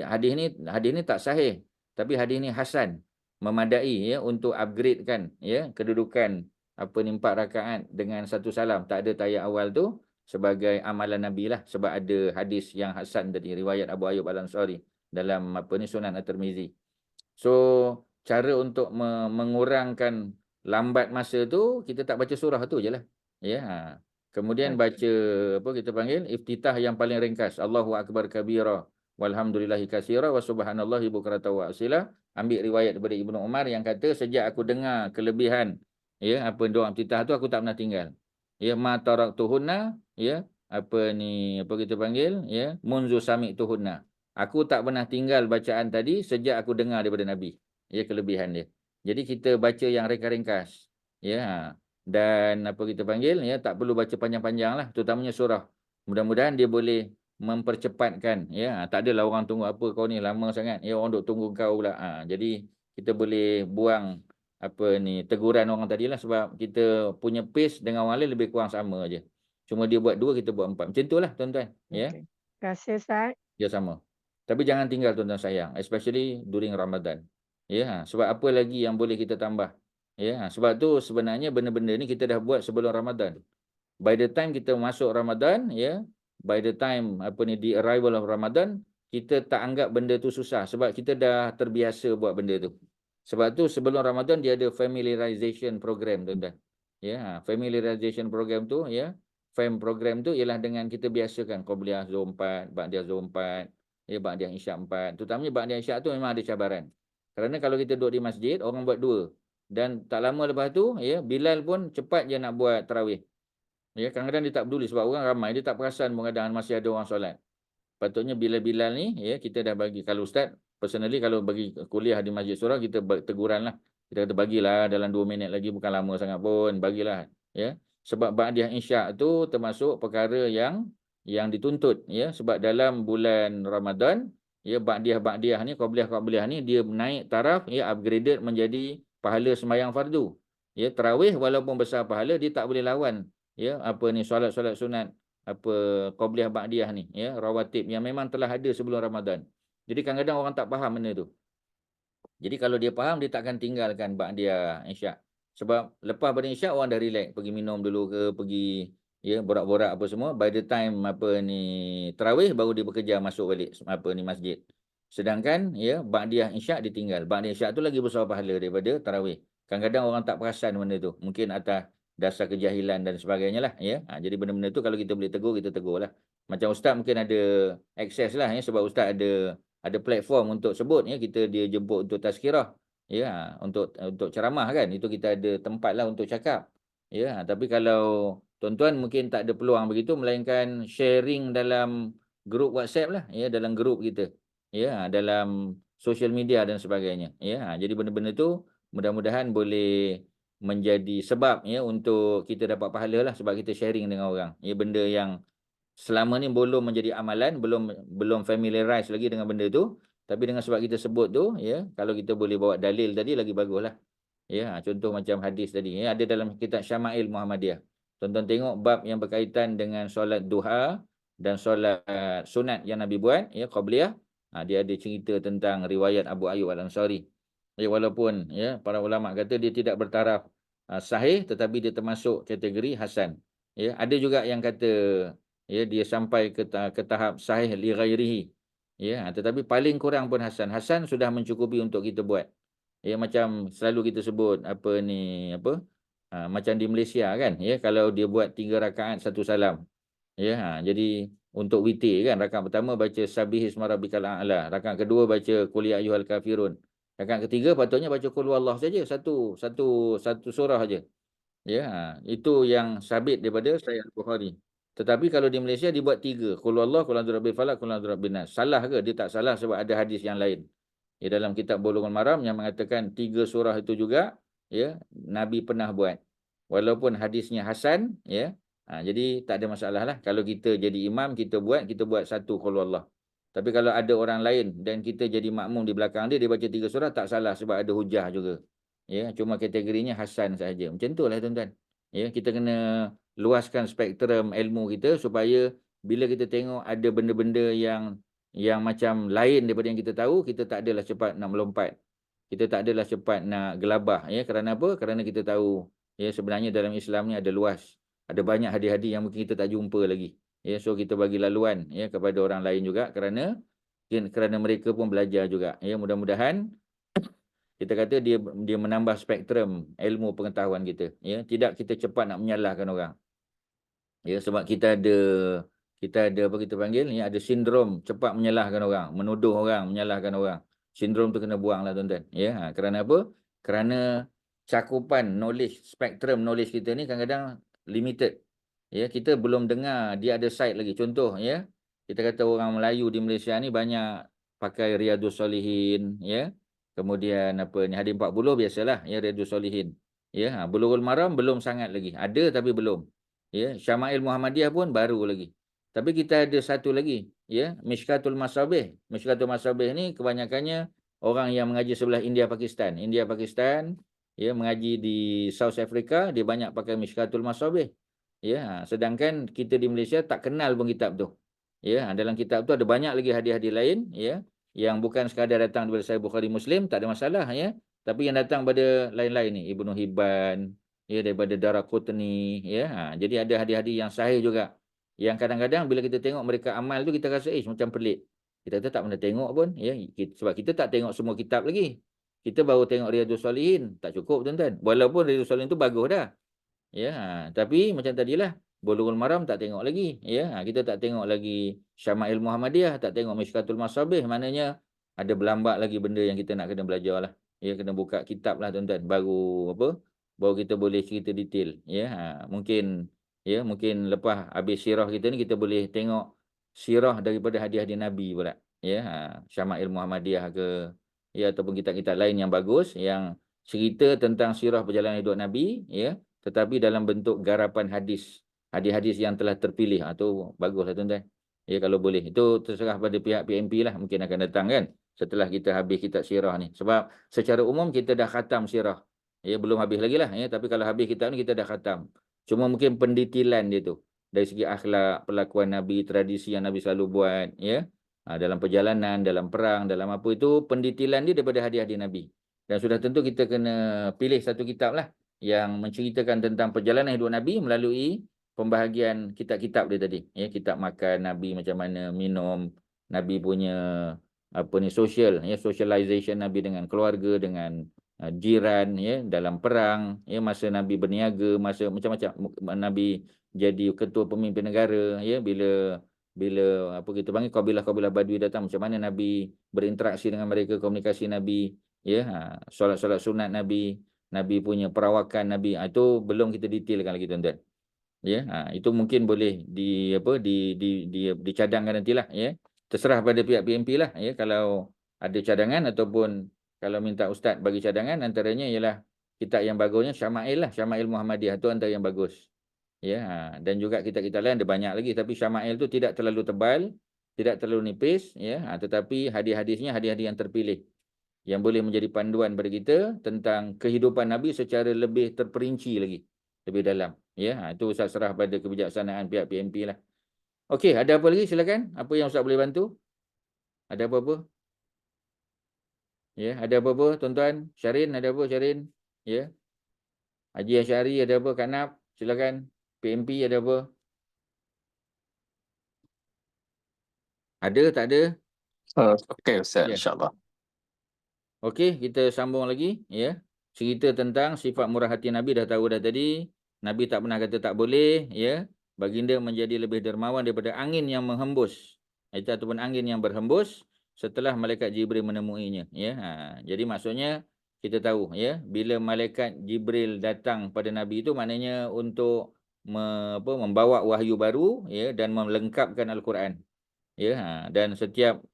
hadis ini tak sahih, tapi hadis ini hasan, memadai ya untuk upgradekan ya kedudukan apa ni 4 rakaat dengan 1 salam, tak ada tahiyat awal tu sebagai amalan Nabi lah, sebab ada hadis yang hasan tadi riwayat Abu Ayyub Al-Ansari dalam apa ni Sunan At-Tirmizi. So cara untuk mengurangkan lambat masa tu kita tak baca surah tu je lah. Ya. Kemudian baca apa kita panggil iftitah yang paling ringkas. Allahu akbar kabira walhamdulillahi katsira wa subhanallahi bukratan wa asila. Ambil riwayat daripada Ibnu Umar yang kata sejak aku dengar kelebihan ya apa doa iftitah tu aku tak pernah tinggal. Ya ma taraktuhunna ya apa ni apa kita panggil ya munzu sami'tuhunna. Aku tak pernah tinggal bacaan tadi sejak aku dengar daripada Nabi. Ya kelebihan dia. Jadi kita baca yang ringkas-ringkas. Ya. Dan apa kita panggil ya tak perlu baca panjang-panjang lah terutamanya surah. Mudah-mudahan dia boleh mempercepatkan ya. Tak adalah orang tunggu apa kau ni lama sangat ya orang duk tunggu kau pula. Jadi kita boleh buang apa ni teguran orang tadi lah sebab kita punya pace dengan orang lain lebih kurang sama aja. Cuma dia buat 2 kita buat 4. Macam itulah tuan-tuan ya. Okey. Terima kasih Ustaz. Ya sama. Tapi jangan tinggal tuan-tuan sayang, especially during Ramadan. Ya, sebab apa lagi yang boleh kita tambah? Ya, sebab tu sebenarnya benda-benda ni kita dah buat sebelum Ramadan. By the time kita masuk Ramadan, ya, by the time apa ni the arrival of Ramadan, kita tak anggap benda tu susah sebab kita dah terbiasa buat benda tu. Sebab tu sebelum Ramadan dia ada familiarization program tuan-tuan. Ya, familiarization program tu ya, FAM program tu ialah dengan kita biasakan Qobliyah Zuhur 4, Ba'diyah Zuhur 4, ya Ba'diyah Isyak 4. Terutamanya Ba'diyah Isyak tu memang ada cabaran. Kerana kalau kita duduk di masjid, orang buat 2. Dan tak lama lepas tu, ya Bilal pun cepat je nak buat tarawih. Ya, kadang-kadang dia tak peduli sebab orang ramai, dia tak perasan pun kadang masih ada orang solat. Patutnya Bilal-Bilal ni, ya kita dah bagi, kalau Ustaz, personally kalau bagi kuliah di Masjid Surah, kita teguran lah. Kita kata bagilah dalam 2 minit lagi, bukan lama sangat pun, bagilah. Ya. Sebab Ba'diyah Isyak tu termasuk perkara yang dituntut. Ya. Sebab dalam bulan Ramadan, ya Ba'diyah ni, Qobliyah ni, dia naik taraf, ya upgraded menjadi pahala sembahyang fardu. Ya, tarawih walaupun besar pahala dia tak boleh lawan ya apa ni solat-solat sunat apa Qobliyah Ba'diyah ni ya rawatib yang memang telah ada sebelum Ramadan. Jadi kadang-kadang orang tak faham benda tu. Jadi kalau dia faham dia takkan tinggalkan Ba'diyah Isyak. Sebab lepas pada Isyak orang dah relax pergi minum dulu ke pergi ya borak-borak apa semua, by the time apa ni tarawih baru dia bekerja masuk balik apa ni masjid. Sedangkan ya Ba'diyah Isyak ditinggal. Ba'diyah Isyak tu lagi besar pahala daripada tarawih. Kadang-kadang orang tak perasan benda tu. Mungkin atas dasar kejahilan dan sebagainya lah. Ya. Jadi benda-benda tu kalau kita boleh tegur, kita tegur lah. Macam Ustaz mungkin ada akses lah. Ya, sebab Ustaz ada platform untuk sebut. Ya, dia jemput untuk tazkirah. Ya, untuk ceramah kan. Itu kita ada tempat lah untuk cakap. Ya, tapi kalau tuan-tuan mungkin tak ada peluang begitu. Melainkan sharing dalam grup WhatsApp lah. Ya, dalam grup kita. Ya, dalam social media dan sebagainya. Ya, jadi benda-benda tu mudah-mudahan boleh menjadi sebab ya untuk kita dapat pahala lah sebab kita sharing dengan orang. Ya, benda yang selama ni belum menjadi amalan, belum familiarize lagi dengan benda tu, tapi dengan sebab kita sebut tu ya, kalau kita boleh bawa dalil tadi lagi baguslah. Ya, contoh macam hadis tadi ya, ada dalam kitab Syama'il Muhammadiyah. Tuan-tuan tengok bab yang berkaitan dengan solat duha dan solat sunat yang Nabi buat ya qabliyah. Dia ada cerita tentang riwayat Abu Ayyub Al-Ansari. Ya, walaupun ya para ulama kata dia tidak bertaraf sahih tetapi dia termasuk kategori hasan. Ya, ada juga yang kata ya dia sampai ke tahap sahih li ghairihi. Ya, tetapi paling kurang pun hasan. Hasan sudah mencukupi untuk kita buat. Ya, macam selalu kita sebut apa ni apa? Macam di Malaysia kan, ya kalau dia buat 3 rakaat 1 salam. Ya, jadi untuk witir kan rakaat pertama baca Sabbihisma rabbikal a'la, rakaat kedua baca Qul ya ayyuhal kafirun. Rakaat ketiga patutnya baca Qul huwallahu saja, satu surah saja. Ya, itu yang sabit daripada Sahih Al-Bukhari. Tetapi kalau di Malaysia dibuat 3, Qul huwallahu, Qul a'udzu birabbil falaq, Qul a'udzu birabbin nas. Salah ke? Dia tak salah sebab ada hadis yang lain. Ya, dalam kitab Bulughul Maram yang mengatakan 3 surah itu juga ya Nabi pernah buat. Walaupun hadisnya hasan ya. Jadi tak ada masalah lah. Kalau kita jadi imam, kita buat 1 Qul huwallahu. Tapi kalau ada orang lain dan kita jadi makmum di belakang dia baca 3 surah tak salah sebab ada hujah juga. Ya, cuma kategorinya hasan saja. Macam itulah tuan-tuan. Ya, kita kena luaskan spektrum ilmu kita supaya bila kita tengok ada benda-benda yang macam lain daripada yang kita tahu, kita tak adalah cepat nak melompat. Kita tak adalah cepat nak gelabah. Ya, kerana apa? Kerana kita tahu ya sebenarnya dalam Islam ni ada luas. Ada banyak hadis-hadis yang mungkin kita tak jumpa lagi. Ya, so kita bagi laluan ya kepada orang lain juga kerana mereka pun belajar juga. Ya, mudah-mudahan kita kata dia menambah spektrum ilmu pengetahuan kita. Ya, tidak kita cepat nak menyalahkan orang. Ya, sebab kita ada apa kita panggil ni, ada sindrom cepat menyalahkan orang, menuduh orang, menyalahkan orang. Sindrom tu kena buang lah tuan-tuan. Ya, kerana apa? Kerana cakupan knowledge, spektrum knowledge kita ni kadang-kadang limited. Ya, kita belum dengar dia ada site lagi. Contoh ya, kita kata orang Melayu di Malaysia ni banyak pakai Riyadhus Solihin, ya. Kemudian apa ni, Hadis 40 biasalah ya, Riyadhus Solihin. Ya, Bulughul Maram belum sangat lagi. Ada tapi belum. Ya, Syama'il Muhammadiyah pun baru lagi. Tapi kita ada satu lagi, ya, Mishkatul Masabih. Mishkatul Masabih ni kebanyakannya orang yang mengaji sebelah India Pakistan. India Pakistan, ya, mengaji di South Africa, dia banyak pakai Mishkatul Masabih. Ya, sedangkan kita di Malaysia tak kenal pun kitab tu. Ya, dalam kitab tu ada banyak lagi hadis-hadis lain, ya, yang bukan sekadar datang daripada Sahih Bukhari Muslim, tak ada masalah, ya. Tapi yang datang pada lain-lain ni, Ibnu Hibban, ya, daripada Daraqutni, ya. Jadi ada hadis-hadis yang sahih juga. Yang kadang-kadang bila kita tengok mereka amal tu, kita rasa macam pelik. Kita tak pernah tengok pun, ya. Sebab kita tak tengok semua kitab lagi. Kita baru tengok Riyadhus Solihin, tak cukup tuan-tuan. Walaupun Riyadhus Solihin tu bagus dah. Ya, tapi macam tadilah, Bulughul Maram tak tengok lagi, ya. Kita tak tengok lagi Syama'il Muhammadiyah, tak tengok Mishkatul Masabih, maknanya ada berlambak lagi benda yang kita nak kena belajar lah. Ya, kena buka kitab lah tuan-tuan, baru apa? Baru kita boleh cerita detail, ya. Mungkin lepas habis sirah kita ni, kita boleh tengok sirah daripada hadis-hadis Nabi pula, ya. Syama'il Muhammadiyah ke, ya, ataupun kitab-kitab lain yang bagus yang cerita tentang sirah perjalanan hidup Nabi, ya, tetapi dalam bentuk garapan hadis. Hadis-hadis yang telah terpilih. Itu baguslah tuan-tuan. Ya, kalau boleh. Itu terserah pada pihak PMP lah. Mungkin akan datang kan. Setelah kita habis kitab sirah ni. Sebab secara umum kita dah khatam sirah. Ya, belum habis lagi lah. Ya, tapi kalau habis kitab ni kita dah khatam. Cuma mungkin pendetilan dia tu. Dari segi akhlak, perlakuan Nabi, tradisi yang Nabi selalu buat. Ya. Dalam perjalanan, dalam perang, dalam apa itu. Pendetilan dia daripada hadis-hadis Nabi. Dan sudah tentu kita kena pilih satu kitab lah yang menceritakan tentang perjalanan hidup Nabi melalui pembahagian kitab-kitab dia tadi. Ya, kitab makan Nabi, macam mana minum, Nabi punya apa ni, socialization Nabi dengan keluarga, dengan jiran, ya, dalam perang, ya, masa Nabi berniaga, masa macam-macam Nabi jadi ketua pemimpin negara, ya, bila apa kita panggil kabilah-kabilah Badui datang, macam mana Nabi berinteraksi dengan mereka, komunikasi Nabi, ya, solat-solat sunat Nabi, Nabi punya perawakan Nabi, itu belum kita detailkan lagi tuan-tuan. Ya, itu mungkin boleh dicadangkan nantilah, ya. Terserah pada pihak PMP lah, ya, kalau ada cadangan ataupun kalau minta ustaz bagi cadangan, antaranya ialah kitab yang bagusnya Syama'il lah, Syama'il Muhammadiyah tu antara yang bagus. Ya, dan juga kitab-kitab lain ada banyak lagi, tapi Syama'il tu tidak terlalu tebal, tidak terlalu nipis, ya, tetapi hadis-hadisnya hadis-hadis yang terpilih, yang boleh menjadi panduan bagi kita tentang kehidupan Nabi secara lebih terperinci lagi, lebih dalam. Ya, itu Ustaz serah pada kebijaksanaan pihak PMP lah. Okey, ada apa lagi silakan? Apa yang Ustaz boleh bantu? Ada apa-apa? Ya, ada apa-apa tuan-tuan? Syarin, ada apa Syarin? Ya. Haji Asyari ada apa? Kak Nap, silakan. PMP ada apa? Ada, tak ada? Okey Ustaz, Ya. insya-Allah. Okey, kita sambung lagi, ya. Cerita tentang sifat murah hati Nabi dah tahu dah tadi. Nabi tak pernah kata tak boleh, ya. Baginda menjadi lebih dermawan daripada angin yang menghembus. Itu ataupun angin yang berhembus setelah malaikat Jibril menemuinya, ya. Jadi maksudnya kita tahu, ya, bila malaikat Jibril datang pada Nabi itu maknanya untuk membawa wahyu baru, ya, dan melengkapkan Al-Quran. Ya, dan setiap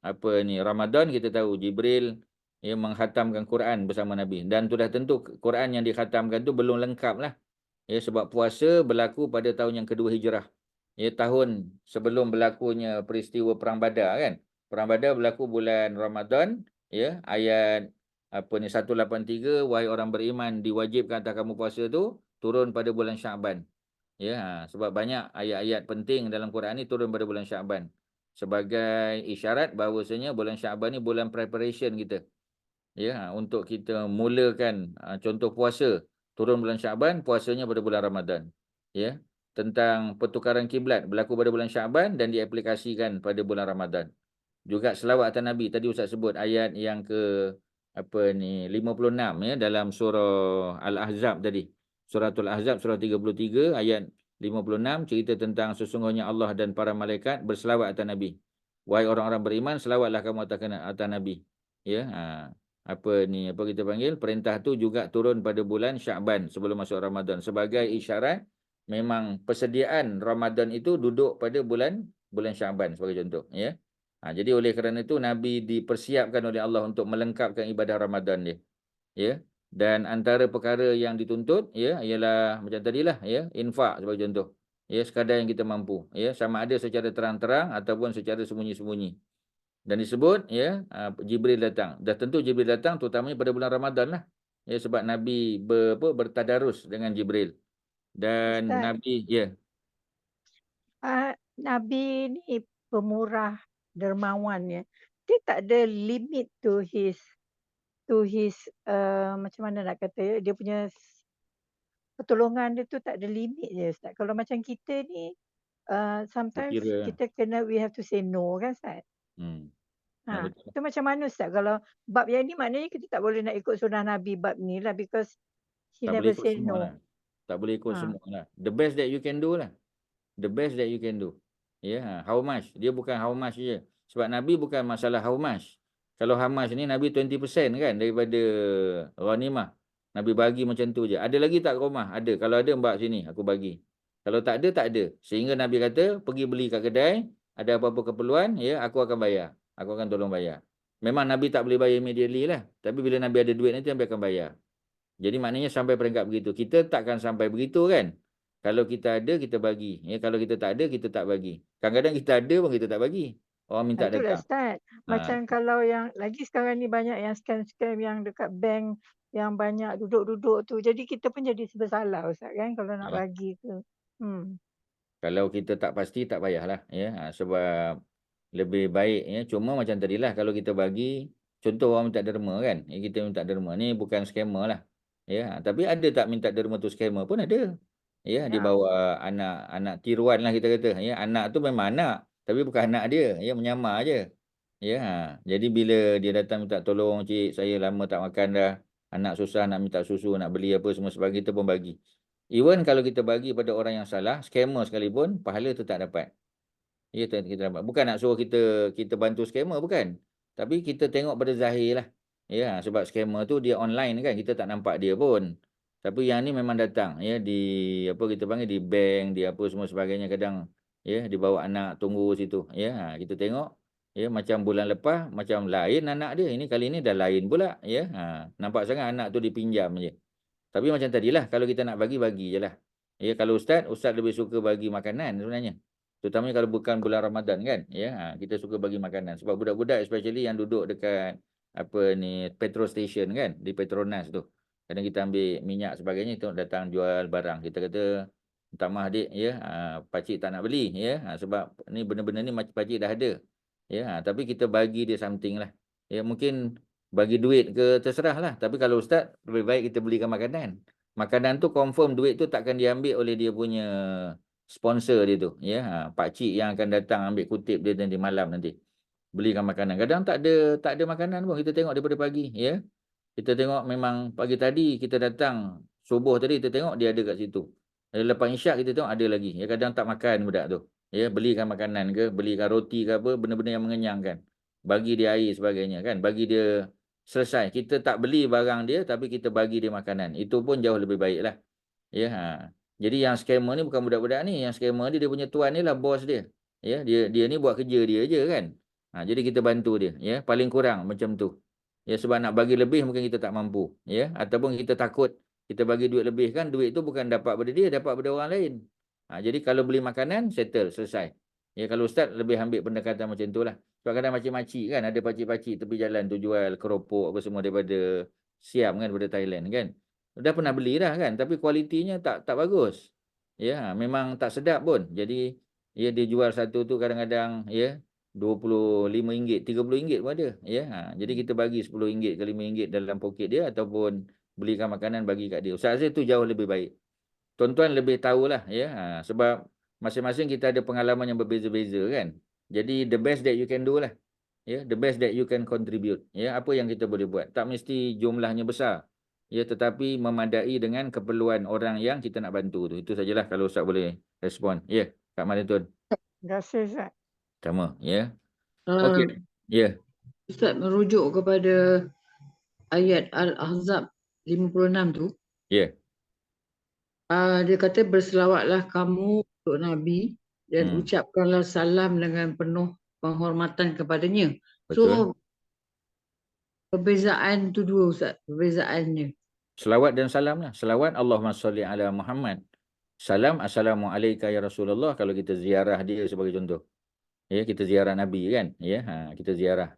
Ramadan kita tahu Jibril, ya, mengkhatamkan Quran bersama Nabi, dan sudah tentu Quran yang dikhatamkan tu belum lengkap lah, ya, sebab puasa berlaku pada tahun yang kedua Hijrah, ya, tahun sebelum berlakunya peristiwa Perang Badar kan. Perang Badar berlaku bulan Ramadan, ya, ayat 183, wahai orang beriman diwajibkan atas kamu puasa tu turun pada bulan Syaban. Ya, sebab banyak ayat-ayat penting dalam Quran ni turun pada bulan Syaban, sebagai isyarat bahawasanya bulan Syaban ni bulan preparation kita. Ya, untuk kita mulakan contoh puasa turun bulan Syaban, puasanya pada bulan Ramadan. Ya, tentang pertukaran kiblat berlaku pada bulan Syaban dan diaplikasikan pada bulan Ramadan. Juga selawat atas Nabi tadi Ustaz sebut ayat yang ke 56, ya, dalam surah Al-Ahzab tadi. Suratul Ahzab surah 33 ayat 56 cerita tentang sesungguhnya Allah dan para malaikat berselawat atas Nabi. Wahai orang-orang beriman, selawatlah kamu atas Nabi. Ya, apa kita panggil? Perintah tu juga turun pada bulan Sya'ban sebelum masuk Ramadan sebagai isyarat memang persediaan Ramadan itu duduk pada bulan Sya'ban sebagai contoh, ya. Jadi oleh kerana itu Nabi dipersiapkan oleh Allah untuk melengkapkan ibadah Ramadan dia. Ya. Dan antara perkara yang dituntut ya ialah macam tadilah ya, infak sebagai contoh. Ya, sekadar yang kita mampu, ya, sama ada secara terang-terang ataupun secara sembunyi-sembunyi. Dan disebut ya, Jibril datang. Dah tentu Jibril datang terutamanya pada bulan Ramadan lah. Ya, sebab Nabi bertadarus dengan Jibril. Dan Ustaz, Nabi ya, Nabi ni pemurah, dermawan ya. Dia tak ada limit to his macam mana nak kata ya, dia punya pertolongan dia tu tak ada limit je Ustaz. Kalau macam kita ni sometimes kira kita we have to say no kan Ustaz. betul. Itu macam mana Ustaz kalau bab yang ni maknanya kita tak boleh nak ikut sunnah Nabi bab ni lah because he Tak boleh never ikut say semua no. lah. Tak boleh ikut Ha. semua lah. The best that you can do lah. The best that you can do. Ya, how much? Dia bukan how much je. Sebab Nabi bukan masalah how much. Kalau how much ni Nabi 20% kan daripada ghanimah. Nabi bagi macam tu je. Ada lagi tak rumah? Ada. Kalau ada mbak sini aku bagi. Kalau tak ada, tak ada. Sehingga Nabi kata pergi beli kat kedai. Ada apa-apa keperluan, ya aku akan bayar. Aku akan tolong bayar. Memang Nabi tak boleh bayar immediately lah. Tapi bila Nabi ada duit nanti Nabi akan bayar. Jadi maknanya sampai peringkat begitu. Kita takkan sampai begitu kan. Kalau kita ada, kita bagi. Ya, kalau kita tak ada, kita tak bagi. Kadang-kadang kita ada pun kita tak bagi. Orang minta Itulah datang. Ustaz. Macam kalau yang lagi sekarang ni banyak yang scam-scam yang dekat bank yang banyak duduk-duduk tu. Jadi kita pun jadi bersalah Ustaz kan kalau nak Ya. bagi tu. Kalau kita tak pasti, tak payahlah. Ya. Sebab lebih baik. Ya. Cuma macam tadilah, kalau kita bagi, contoh orang minta derma kan. Ya, kita minta derma. Ni bukan scammer lah. Ya. Tapi ada tak minta derma tu scammer pun ada. Ya, dia bawa anak tiruan lah kita kata. Ya, anak tu memang anak. Tapi bukan anak dia. Ya, menyamar je. Ya, jadi bila dia datang minta tolong, cik, saya lama tak makan dah. Anak susah nak minta susu, nak beli apa semua sebagainya, kita pun bagi. Even kalau kita bagi pada orang yang salah, scammer sekalipun, pahala tu tak dapat. Ya, kita dapat. Bukan nak suruh kita bantu scammer, bukan. Tapi kita tengok pada zahir lah. Ya, sebab scammer tu dia online kan, kita tak nampak dia pun. Tapi yang ni memang datang, ya, di apa kita panggil di bank, di apa semua sebagainya kadang, ya, dibawa anak tunggu situ. Ya, kita tengok, ya, macam bulan lepas macam lain anak dia, ini kali ni dah lain pula, ya. Nampak sangat anak tu dipinjam je. Tapi macam tadilah, kalau kita nak bagi je lah. Ya, kalau ustaz lebih suka bagi makanan sebenarnya. Terutamanya kalau bukan bulan Ramadan kan, ya. Kita suka bagi makanan sebab budak-budak especially yang duduk dekat apa ni petrol station kan, di Petronas tu. Kadang kita ambil minyak sebagainya, itu datang jual barang. Kita kata, minta maaf dik, ya, pakcik tak nak beli, ya, sebab ni benda-benda ni pakcik dah ada. Ya, tapi kita bagi dia something lah. Ya, mungkin bagi duit ke terserah lah. Tapi kalau ustaz, lebih baik kita belikan makanan. Makanan tu confirm duit tu takkan diambil oleh dia punya sponsor dia tu. Ya, pakcik yang akan datang ambil kutip dia nanti malam nanti. Belikan makanan. Kadang tak ada makanan pun. Kita tengok daripada pagi. Ya. Kita tengok memang pagi tadi kita datang. Subuh tadi kita tengok dia ada kat situ. Lepas isyak kita tengok ada lagi. Ya, kadang tak makan budak tu. Ya, belikan makanan ke, belikan roti ke apa, benda-benda yang mengenyangkan. Bagi dia air sebagainya kan. Bagi dia selesai. Kita tak beli barang dia tapi kita bagi dia makanan. Itu pun jauh lebih baik lah. Ya, Jadi yang scammer ni bukan budak-budak ni. Yang scammer ni dia punya tuan ni lah bos dia. Ya, dia ni buat kerja dia je kan. Jadi kita bantu dia. Ya, paling kurang macam tu. Ya, sebab nak bagi lebih mungkin kita tak mampu. Ya, ataupun kita takut kita bagi duit lebih kan. Duit tu bukan dapat pada dia, dapat pada orang lain. Jadi kalau beli makanan, settle, selesai. Ya, kalau ustaz lebih ambil pendekatan macam tu lah. Sebab kadang makcik-makcik kan, ada pakcik-pakcik tepi jalan tu jual keropok apa semua daripada Siam kan, daripada Thailand kan. Dah pernah beli dah kan, tapi kualitinya tak bagus. Ya, memang tak sedap pun. Jadi, ya, dia jual satu tu kadang-kadang, ya, RM25, RM30 pun ada. Ya, jadi kita bagi RM10 ke RM5 dalam poket dia ataupun belikan makanan bagi kat dia. Ustaz rasa tu jauh lebih baik. Tuan-tuan lebih tahulah, ya, sebab masing-masing kita ada pengalaman yang berbeza-beza kan. Jadi the best that you can do lah. Ya, the best that you can contribute. Ya, apa yang kita boleh buat. Tak mesti jumlahnya besar. ya, tetapi memadai dengan keperluan orang yang kita nak bantu tu. Itu sajalah kalau Ustaz boleh respon. Ya, Kak Malatun. Terima kasih Ustaz. Sama, ya. Okey. Ya. Ustaz merujuk kepada ayat Al-Ahzab 56 tu. Ya. Dia kata berselawatlah kamu untuk Nabi dan Hmm. ucapkanlah salam dengan penuh penghormatan kepadanya. Betul. So perbezaan tu dua Ustaz, perbezaannya. Selawat dan salam lah. Selawat Allahumma salli ala Muhammad. Salam assalamualaikum ya Rasulullah kalau kita ziarah dia sebagai contoh. Ya, kita ziarah Nabi kan? Ya, kita ziarah.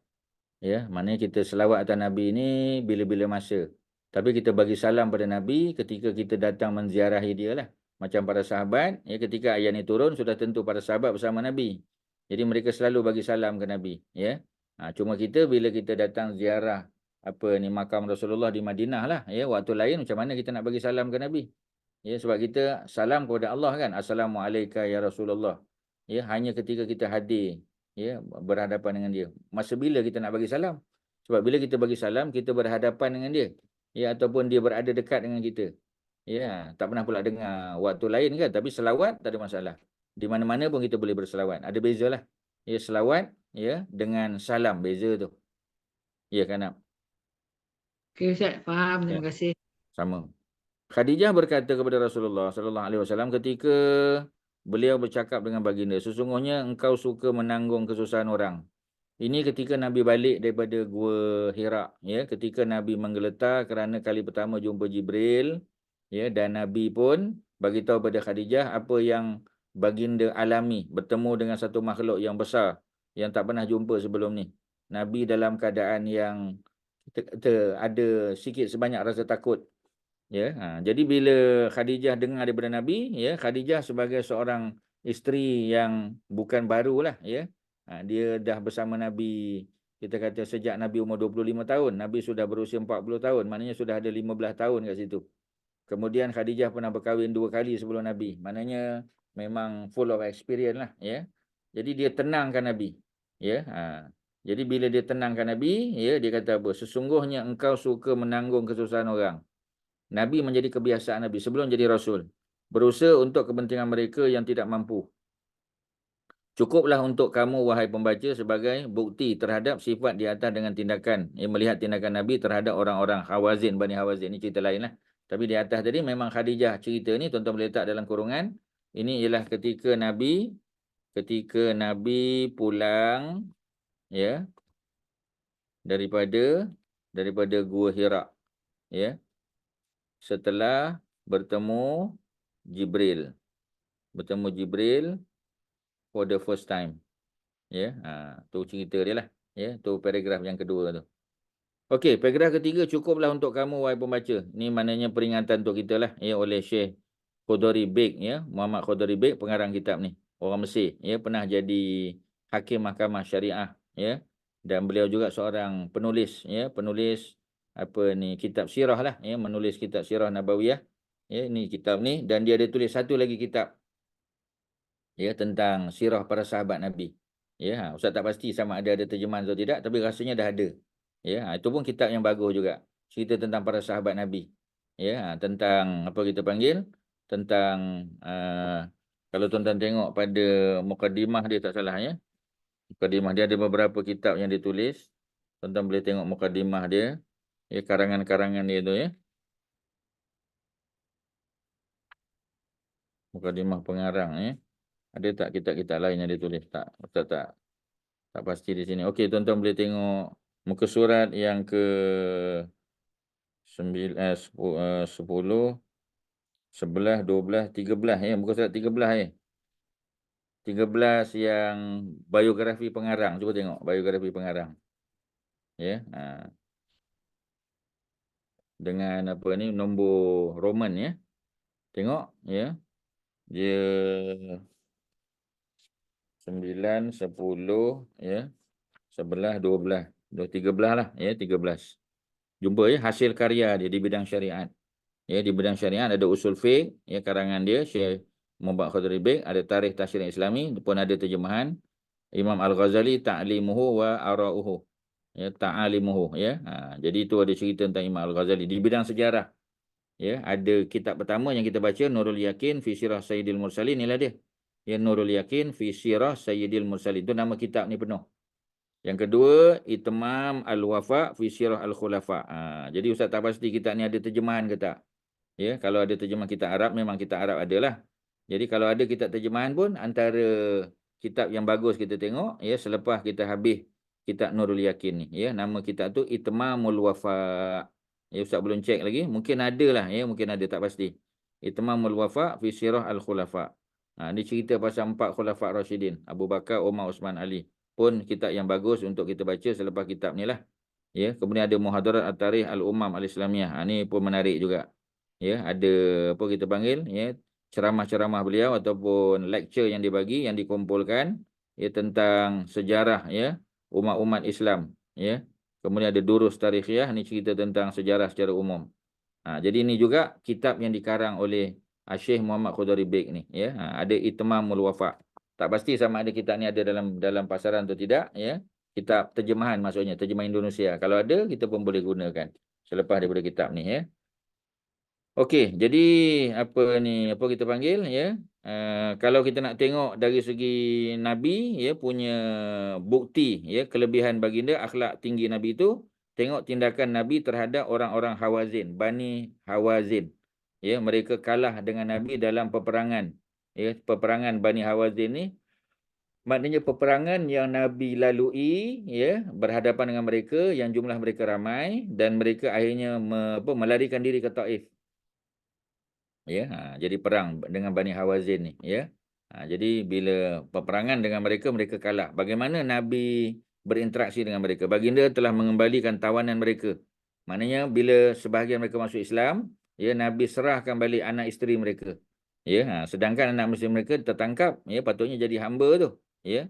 Ya, maknanya kita selawat atas Nabi ni bila-bila masa. Tapi kita bagi salam pada Nabi ketika kita datang menziarahi dia lah. Macam para sahabat, ya, ketika ayat ni turun sudah tentu para sahabat bersama Nabi. Jadi mereka selalu bagi salam ke Nabi. Ya, cuma kita bila kita datang ziarah makam Rasulullah di Madinah lah. Ya, waktu lain macam mana kita nak bagi salam ke Nabi? Ya, sebab kita salam kepada Allah kan. Assalamualaikum ya Rasulullah. Ya, hanya ketika kita hadir, ya, berhadapan dengan dia. Masa bila kita nak bagi salam? Sebab bila kita bagi salam, kita berhadapan dengan dia. Ya, ataupun dia berada dekat dengan kita. Ya, tak pernah pula dengar waktu lain kan. Tapi selawat tak ada masalah. Di mana-mana pun kita boleh berselawat. Ada beza lah. Ya, selawat, ya, dengan salam. Beza tu. Ya, kan? Okey Ustaz, faham. Ya. Terima kasih. Sama. Khadijah berkata kepada Rasulullah sallallahu alaihi wasallam ketika beliau bercakap dengan baginda, sesungguhnya engkau suka menanggung kesusahan orang. Ini ketika Nabi balik daripada Gua Hira, ya, ketika Nabi menggeletar kerana kali pertama jumpa Jibril, ya, dan Nabi pun bagi tahu pada Khadijah apa yang baginda alami, bertemu dengan satu makhluk yang besar yang tak pernah jumpa sebelum ni. Nabi dalam keadaan yang ada sikit sebanyak rasa takut. Ya, jadi bila Khadijah dengar daripada Nabi, ya, Khadijah sebagai seorang isteri yang bukan barulah, ya. Dia dah bersama Nabi, kita kata sejak Nabi umur 25 tahun, Nabi sudah berusia 40 tahun, maknanya sudah ada 15 tahun kat situ. Kemudian Khadijah pernah berkahwin 2 kali sebelum Nabi, maknanya memang full of experience lah, ya. Jadi dia tenangkan Nabi, ya. Jadi bila dia tenangkan Nabi, ya, dia kata apa? Sesungguhnya engkau suka menanggung kesusahan orang. Nabi menjadi kebiasaan Nabi sebelum jadi Rasul. Berusaha untuk kepentingan mereka yang tidak mampu. Cukuplah untuk kamu, wahai pembaca, sebagai bukti terhadap sifat di atas dengan tindakan. Melihat tindakan Nabi terhadap orang-orang Hawazin, Bani Hawazin. Ini cerita lain lah. Tapi di atas tadi memang Khadijah cerita ni, tuan-tuan boleh letak dalam kurungan. Ini ialah ketika Nabi pulang, ya, daripada Gua Hira. Ya. Setelah bertemu Jibril for the first time. Ya, tu cerita dia lah. Ya, tu paragraf yang kedua tu. Okey, paragraf ketiga, cukuplah untuk kamu, wahai pembaca. Ni maknanya peringatan untuk kita lah, ya, oleh Syekh Qudari Beg, ya, Muhammad Qudari Beg, pengarang kitab ni. Orang Mesir, ya, pernah jadi hakim mahkamah syariah, ya. Dan beliau juga seorang penulis, ya, kitab sirah lah, ya, menulis kitab sirah Nabawiyah. Ya, ni kitab ni, dan dia ada tulis satu lagi kitab, ya, tentang sirah para sahabat Nabi. Ya, Ustaz tak pasti sama ada terjemahan atau tidak, tapi rasanya dah ada. Ya, itu pun kitab yang bagus juga. Cerita tentang para sahabat Nabi. Ya, tentang apa kita panggil? Tentang kalau tuan-tuan tengok pada mukadimah dia tak salah, ya. Mukadimah dia ada beberapa kitab yang ditulis. Tuan-tuan boleh tengok mukadimah dia. Ya, karangan-karangan dia tu, ya. Mukadimah pengarang, ya. Ada tak kitab-kitab lain yang ditulis? Tak pasti di sini. Okey, tuan-tuan boleh tengok muka surat yang ke 10, 11, 12, 13, ya. Muka surat 13, ya. 13 yang biografi pengarang. Cuba tengok biografi pengarang. Ya. Dengan apa ni, nombor Roman, ya. Tengok, ya. Dia 9, 10, ya. 11, 12, 13 lah, ya, 13. Jumpa, ya, hasil karya dia di bidang syariat. Ya, di bidang syariat ada usul fiqh, ya, karangan dia Syekh Muhammad Qudari Beg, ada tarikh tasyri' Islami, pun ada terjemahan Imam Al-Ghazali Ta'limuhu wa Ara'uhu. ya, ta'alimuhu, ya. Jadi itu ada cerita tentang Imam Al-Ghazali di bidang sejarah. Ya, ada kitab pertama yang kita baca, Nurul Yakin fi Sirah Sayyidil Mursalin, inilah dia. Ya, Nurul Yakin fi Sirah Sayyidil Mursalin. Itu nama kitab ni penuh. Yang kedua, Itmam Al-Wafa fi Sirah Al-Khulafa. Jadi Ustaz tak pasti kitab ni ada terjemahan ke tak. Ya, kalau ada terjemahan kitab Arab, memang kitab Arab adalah. Jadi kalau ada kitab terjemahan pun, antara kitab yang bagus kita tengok, ya, selepas kita habis kitab Nurul Yakin ni, ya, nama kitab tu Itmamul Wafa. Ya, Ustaz belum cek lagi, mungkin ada lah, ya, mungkin ada, tak pasti. Itmamul Wafa fi Sirah Al-Khulafa. Ini cerita pasal 4 Khulafa Rashidin, Abu Bakar, Umar, Osman, Ali. Pun kitab yang bagus untuk kita baca selepas kitab ni lah. Ya, kemudian ada Muhadarat At-Tarikh Al-Ummam Al-Islamiyah. Ini pun menarik juga. Ya, ada apa kita panggil, ya, ceramah-ceramah beliau ataupun lecture yang dibagi, yang dikumpulkan, ya, tentang sejarah, ya, umat-umat Islam, ya. Kemudian ada Durus Tarikhiyah, ini cerita tentang sejarah secara umum. Jadi ini juga kitab yang dikarang oleh Syekh Muhammad Khudari Beg ni, ya. Ada Itmamul Wafa. Tak pasti sama ada kitab ni ada dalam pasaran atau tidak, ya. Kitab terjemahan maksudnya, terjemahan Indonesia. Kalau ada, kita pun boleh gunakan selepas daripada kitab ni, ya. Okey, jadi apa kita panggil, ya. Kalau kita nak tengok dari segi Nabi, ya, punya bukti, ya, kelebihan baginda, akhlak tinggi Nabi itu, tengok tindakan Nabi terhadap orang-orang Hawazin, Bani Hawazin. Ya, mereka kalah dengan Nabi dalam peperangan. Ya, peperangan Bani Hawazin ni maknanya peperangan yang Nabi lalui, ya, berhadapan dengan mereka yang jumlah mereka ramai dan mereka akhirnya melarikan diri ke Taif. Ya, jadi perang dengan Bani Hawazin ni, ya. Jadi bila peperangan dengan mereka, mereka kalah. Bagaimana Nabi berinteraksi dengan mereka? Baginda telah mengembalikan tawanan mereka. Maknanya bila sebahagian mereka masuk Islam, ya, Nabi serahkan balik anak isteri mereka. Ya, sedangkan anak isteri mereka tertangkap, ya, patutnya jadi hamba tu, ya.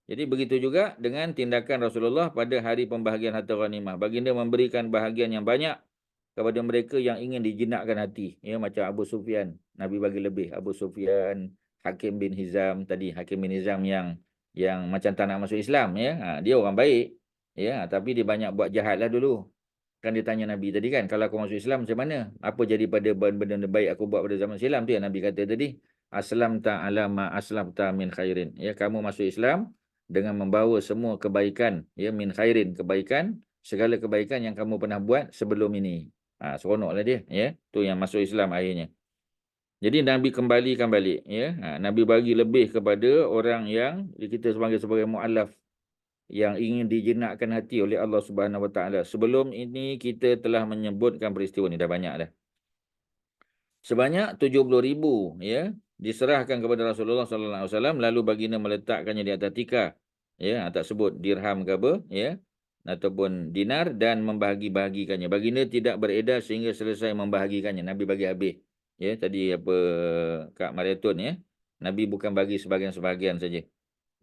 Jadi begitu juga dengan tindakan Rasulullah pada hari pembahagian harta ghanimah. Baginda memberikan bahagian yang banyak kepada mereka yang ingin dijinakkan hati, ya, macam Abu Sufyan, Nabi bagi lebih. Abu Sufyan, Hakim bin Hizam tadi, Hakim bin Hizam yang macam tak nak masuk Islam, ya. Dia orang baik, ya, tapi dia banyak buat jahat lah dulu. Kan dia tanya Nabi tadi kan, kalau aku masuk Islam macam mana? Apa jadi pada benda baik aku buat pada zaman silam tu, yang Nabi kata tadi, aslamta ala ma aslamta min khairin. Ya, kamu masuk Islam dengan membawa semua kebaikan, ya, min khairin, kebaikan, segala kebaikan yang kamu pernah buat sebelum ini. Seronoklah dia, ya. Tu yang masuk Islam akhirnya. Jadi Nabi kembalikan balik, ya. Nabi bagi lebih kepada orang yang kita sebagai mu'allaf, yang ingin dijinakkan hati oleh Allah Subhanahu Wa Taala. Sebelum ini kita telah menyebutkan peristiwa ni dah banyak dah. Sebanyak 70,000, ya, diserahkan kepada Rasulullah sallallahu alaihi wasallam, lalu baginda meletakkannya di atas tikar. Ya, tak sebut dirham ke apa, ya, ataupun dinar, dan membahagi-bahagikannya. Baginda tidak beredar sehingga selesai membahagikannya. Nabi bagi habis. Ya, tadi Kak Mariatun, ya. Nabi bukan bagi sebahagian-sebahagian saja.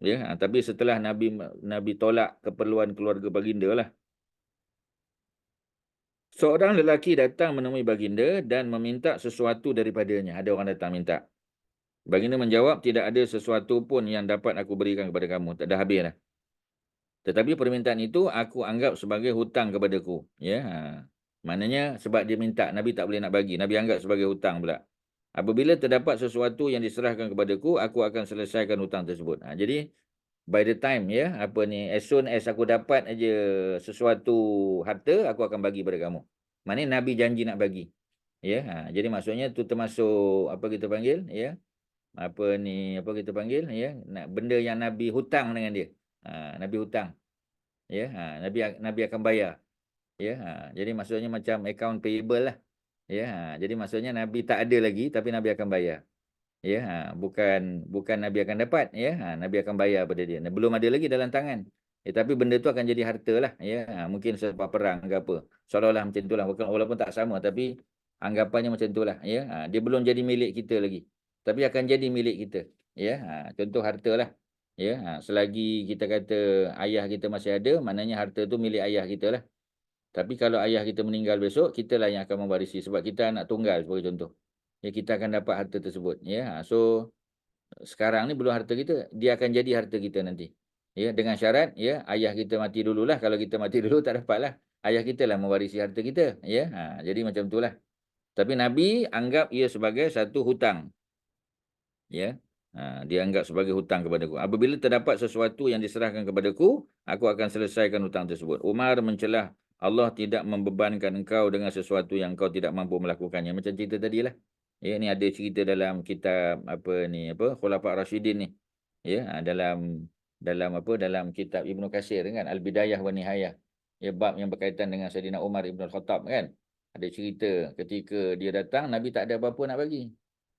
Ya, tapi setelah Nabi tolak keperluan keluarga baginda lah. Seorang lelaki datang menemui baginda dan meminta sesuatu daripadanya. Ada orang datang minta. Baginda menjawab, tidak ada sesuatu pun yang dapat aku berikan kepada kamu. Tak dah habis dah. Tetapi permintaan itu aku anggap sebagai hutang kepadaku. Ya, maknanya sebab dia minta, Nabi tak boleh nak bagi. Nabi anggap sebagai hutang pula. Apabila terdapat sesuatu yang diserahkan kepadaku, aku akan selesaikan hutang tersebut. Jadi by the time, ya, as soon as aku dapat aja sesuatu harta, aku akan bagi pada kamu. Maknanya Nabi janji nak bagi. Ya, jadi maksudnya tu termasuk apa kita panggil, ya. Apa kita panggil, ya, benda yang Nabi hutang dengan dia. Nabi hutang. Ya, Nabi akan bayar. Ya, jadi maksudnya macam account payable lah. Ya, jadi maksudnya Nabi tak ada lagi tapi Nabi akan bayar. Ya, bukan Nabi akan dapat, ya. Nabi akan bayar pada dia. Belum ada lagi dalam tangan. Tapi benda tu akan jadi harta lah, ya. Mungkin sebab perang ke apa. Seolah-olah macam itulah, walaupun tak sama, tapi anggapannya macam itulah, ya. Dia belum jadi milik kita lagi, tapi akan jadi milik kita, ya. Contoh harta lah, ya. Selagi kita kata ayah kita masih ada, maknanya harta tu milik ayah kita lah. Tapi kalau ayah kita meninggal besok, kita lah yang akan mewarisi, sebab kita anak tunggal sebagai contoh. Ya, kita akan dapat harta tersebut, ya. So sekarang ni belum harta kita, dia akan jadi harta kita nanti. Ya, dengan syarat ya ayah kita mati dululah. Kalau kita mati dulu tak dapatlah. Ayah kita lah mewarisi harta kita, ya. Jadi macam itulah. Tapi Nabi anggap ia sebagai satu hutang. Ya. Dia anggap sebagai hutang kepadaku. Apabila terdapat sesuatu yang diserahkan kepadaku, aku akan selesaikan hutang tersebut. Umar mencelah Allah tidak membebankan engkau dengan sesuatu yang kau tidak mampu melakukannya. Macam cerita tadilah. Ya, ni ada cerita dalam kitab Khulafa' Rasyidin ni. Ya, dalam kitab Ibnu Katsir kan, Al-Bidayah wa Nihayah. Ya, bab yang berkaitan dengan Saidina Umar Ibn Al-Khattab kan. Ada cerita ketika dia datang, Nabi tak ada apa-apa nak bagi.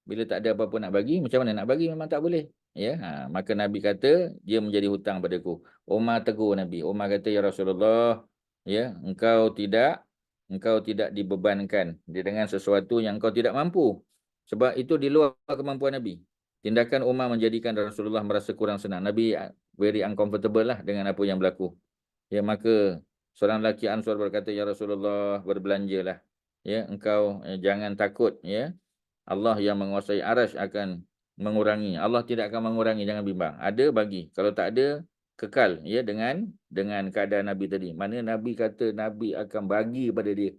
Bila tak ada apa-apa nak bagi, macam mana nak bagi memang tak boleh. Ya, maka Nabi kata dia menjadi hutang padaku. Umar tegur Nabi. Umar kata, ya Rasulullah, ya, engkau tidak dibebankan dengan sesuatu yang engkau tidak mampu. Sebab itu di luar kemampuan Nabi. Tindakan Umar menjadikan Rasulullah merasa kurang senang. Nabi very uncomfortable lah dengan apa yang berlaku. Ya, maka seorang lelaki Ansar berkata, ya Rasulullah, berbelanjalah. Ya, engkau jangan takut, ya. Allah yang menguasai arasy akan mengurangi. Allah tidak akan mengurangi, jangan bimbang. Ada bagi. Kalau tak ada, kekal ya dengan keadaan Nabi tadi. Mana Nabi kata Nabi akan bagi pada dia.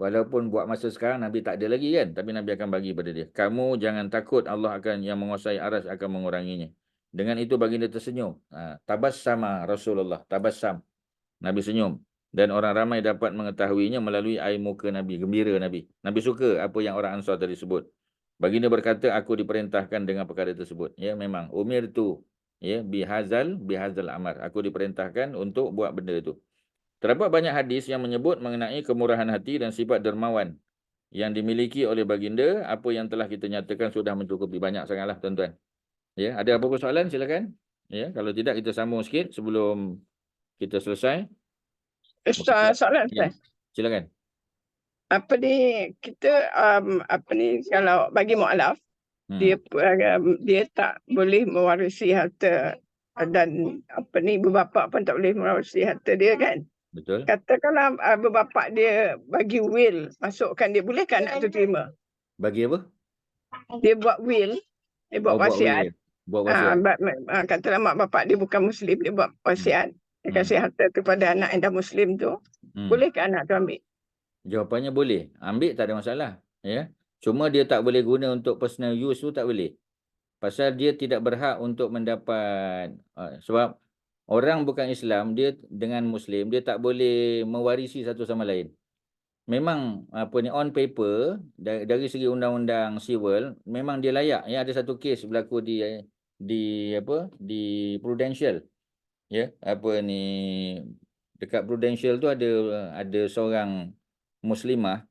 Walaupun buat masa sekarang Nabi tak ada lagi kan, tapi Nabi akan bagi pada dia. Kamu jangan takut, Allah akan yang menguasai arasy akan menguranginya. Dengan itu baginda tersenyum. Tabassama Rasulullah, tabassam. Nabi senyum. Dan orang ramai dapat mengetahuinya melalui air muka Nabi. Gembira Nabi. Nabi suka apa yang orang Ansar tadi sebut. Baginda berkata, aku diperintahkan dengan perkara tersebut. Ya, memang. Umir tu. Ya, bihazal amar. Aku diperintahkan untuk buat benda itu. Terdapat banyak hadis yang menyebut mengenai kemurahan hati dan sifat dermawan yang dimiliki oleh baginda. Apa yang telah kita nyatakan sudah mencukupi. Banyak sangatlah tuan-tuan. Ya, ada apa-apa soalan? Silakan. Ya, kalau tidak kita sambung sikit sebelum kita selesai. Soalan Ya, Ustaz. silakan. Apa ni kita kalau bagi mualaf dia tak boleh mewarisi harta dan berbapa pun tak boleh mewarisi harta dia kan. Betul. Katakanlah berbapa dia bagi will, masukkan dia, bolehkan anak tu terima? Bagi apa? Dia buat will, dia buat wasiat. Buat wasiat. Katalah mak bapak dia bukan Muslim, dia buat wasiat. Dia kasih harta tu pada anak yang dah Muslim tu. Bolehkah anak tu ambil? Jawapannya boleh. Ambil tak ada masalah. Ya. Cuma dia tak boleh guna untuk personal use tu tak boleh. Pasal dia tidak berhak untuk mendapat. Sebab orang bukan Islam, dia dengan Muslim, dia tak boleh mewarisi satu sama lain. Memang on paper dari segi undang-undang civil memang dia layak. Ya, ada satu kes berlaku di Prudential. Ya, dekat Prudential tu ada seorang Muslimah,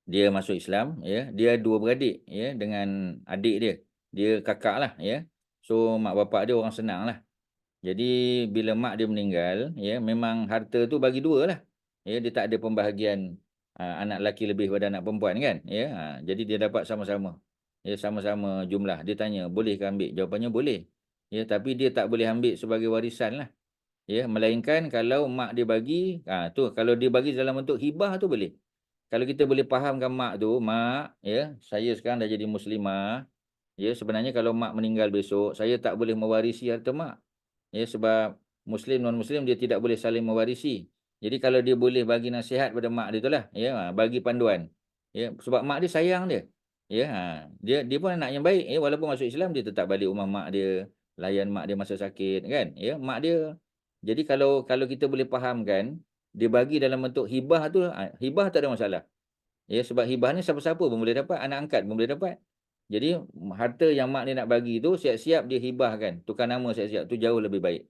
dia masuk Islam, ya. Dia dua beradik, ya, dengan adik dia. Dia kakak lah, ya. So mak bapak dia orang senang lah. Jadi bila mak dia meninggal, ya, memang harta tu bagi dua lah. Ya, dia tak ada pembahagian anak lelaki lebih pada anak perempuan kan, ya. Jadi dia dapat sama-sama. Ya, sama-sama jumlah. Dia tanya, bolehkah ambil? Jawapannya boleh. Ya, tapi dia tak boleh ambil sebagai warisan lah. Ya, melainkan kalau mak dia bagi, kalau dia bagi dalam bentuk hibah tu boleh. Kalau kita boleh fahamkan mak tu, mak, ya, saya sekarang dah jadi muslimah. Ya, sebenarnya kalau mak meninggal besok, saya tak boleh mewarisi harta mak. Ya, sebab Muslim non-Muslim dia tidak boleh saling mewarisi. Jadi kalau dia boleh bagi nasihat pada mak dia tu lah, ya, bagi panduan. Ya, sebab mak dia sayang dia. Ya, dia pun anak yang baik. Ya, walaupun masuk Islam dia tetap balik rumah mak dia, layan mak dia masa sakit kan. Ya, mak dia. Jadi kalau kita boleh fahamkan, dia bagi dalam bentuk hibah tu, hibah tak ada masalah. Ya, sebab hibah ni siapa-siapa pun boleh dapat, anak angkat pun boleh dapat. Jadi harta yang mak dia nak bagi tu siap-siap dia hibahkan, tukar nama siap-siap tu jauh lebih baik.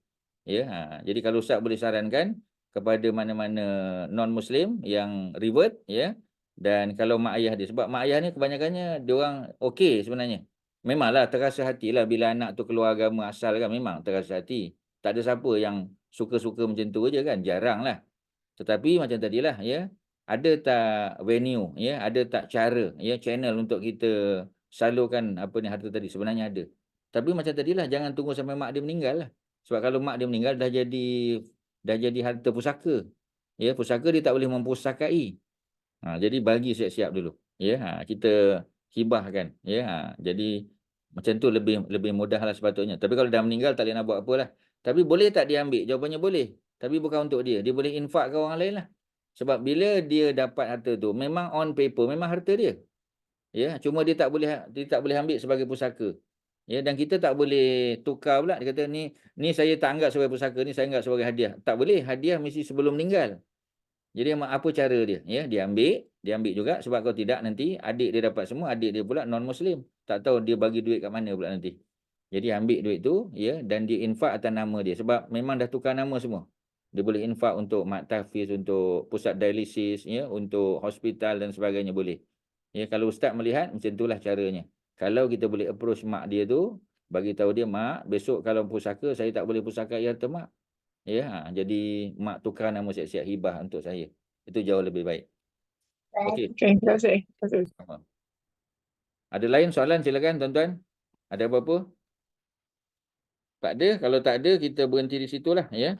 Ya, jadi kalau Ustaz boleh sarankan kepada mana-mana non-Muslim yang revert, ya, dan kalau mak ayah dia, sebab mak ayah ni kebanyakannya dia orang okey sebenarnya. Memanglah terasa hatilah bila anak tu keluar agama asal kan, memang terasa hati. Tak ada siapa yang suka-suka macam tu aja kan, jarang lah. Tetapi macam tadilah, ya, ada tak venue, ya, ada tak cara, ya, channel untuk kita salurkan harta tadi? Sebenarnya ada. Tapi macam tadilah, jangan tunggu sampai mak dia meninggal lah. Sebab kalau mak dia meninggal dah jadi harta pusaka. Ya, pusaka dia tak boleh mempusakai. Jadi bagi siap-siap dulu. Ya, kita hibahkan. Ya, jadi macam tu lebih mudah lah sepatutnya. Tapi kalau dah meninggal tak boleh nak buat apalah. Tapi boleh tak dia ambil? Jawapannya boleh. Tapi bukan untuk dia. Dia boleh infak ke orang lain lah. Sebab bila dia dapat harta tu, memang on paper, memang harta dia. Ya, cuma dia tak boleh ambil sebagai pusaka. Ya, dan kita tak boleh tukar pula. Dia kata ni saya tak anggap sebagai pusaka, ni saya anggap sebagai hadiah. Tak boleh, hadiah mesti sebelum meninggal. Jadi apa cara dia? Ya, dia ambil juga, sebab kalau tidak nanti adik dia dapat semua, adik dia pula non muslim. Tak tahu dia bagi duit kat mana pula nanti. Jadi ambil duit tu, ya, dan dia infak atas nama dia, sebab memang dah tukar nama semua. Dia boleh infak untuk mak tahfiz, untuk pusat dialisis, ya, untuk hospital dan sebagainya boleh. Ya, kalau ustaz melihat macam itulah caranya. Kalau kita boleh approach mak dia tu, bagi tahu dia, mak, besok kalau pusaka saya tak boleh pusaka harta mak. Ya, jadi mak tukar nama siap-siap hibah untuk saya. Itu jauh lebih baik. Okey. Okey, terima kasih. Terima kasih. Sama. Ada lain soalan, silakan tuan-tuan. Ada apa-apa? Tak ada. Kalau tak ada, kita berhenti di situlah, ya.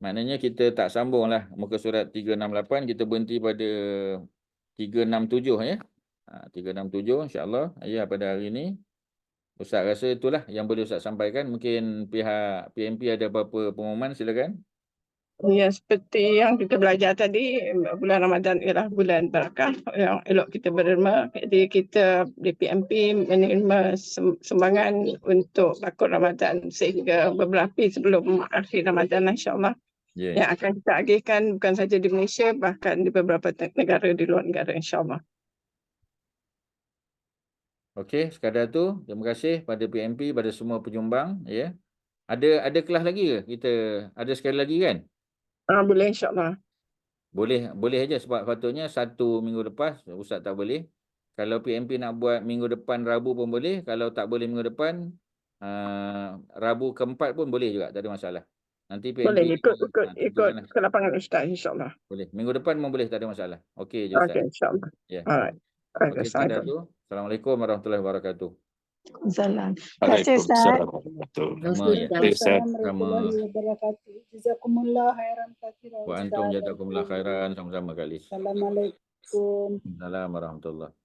Maknanya kita tak sambung lah muka surat 368, kita berhenti pada 367, ya. 367 insya-Allah, ya, pada hari ini. Ustaz rasa itulah yang boleh Ustaz sampaikan. Mungkin pihak PMP ada apa-apa pengumuman, silakan. Ya, seperti yang kita belajar tadi, bulan Ramadan ialah bulan barakah yang elok kita berderma. Jadi kita di PMP menerima sumbangan untuk bakul Ramadan sehingga beberapa hari sebelum akhir Ramadan, insya-Allah. Ya. Yang akan kita agihkan bukan saja di Malaysia, bahkan di beberapa negara di luar negara, insya-Allah. Okey, sekadar tu. Terima kasih pada PMP, pada semua penyumbang, ya. Ada kelas lagi ke? Kita ada sekali lagi kan? Boleh, insya-Allah. Boleh aja, sebab patutnya 1 minggu lepas Ustaz tak boleh. Kalau PMP nak buat minggu depan Rabu pun boleh. Kalau tak boleh minggu depan, Rabu keempat pun boleh juga, tak ada masalah. Nanti PMP Boleh ikut tentukanlah. ke lapangan Ustaz, insya-Allah. Boleh. Minggu depan pun boleh, tak ada masalah. Okey je Ustaz. Okey, insya-Allah. Ya. Alright. Okey, sekadar tu. Assalamualaikum warahmatullahi wabarakatuh. Salam. Terima kasih Ustaz. Waalaikumsalam warahmatullahi Sama, ya. wabarakatuh. Ustaz. warahmatullahi wabarakatuh. Jazakumullah khairan katsiran. Wa antum jazakumullah khairan. Sama-sama kali. Assalamualaikum. Assalamualaikum warahmatullahi.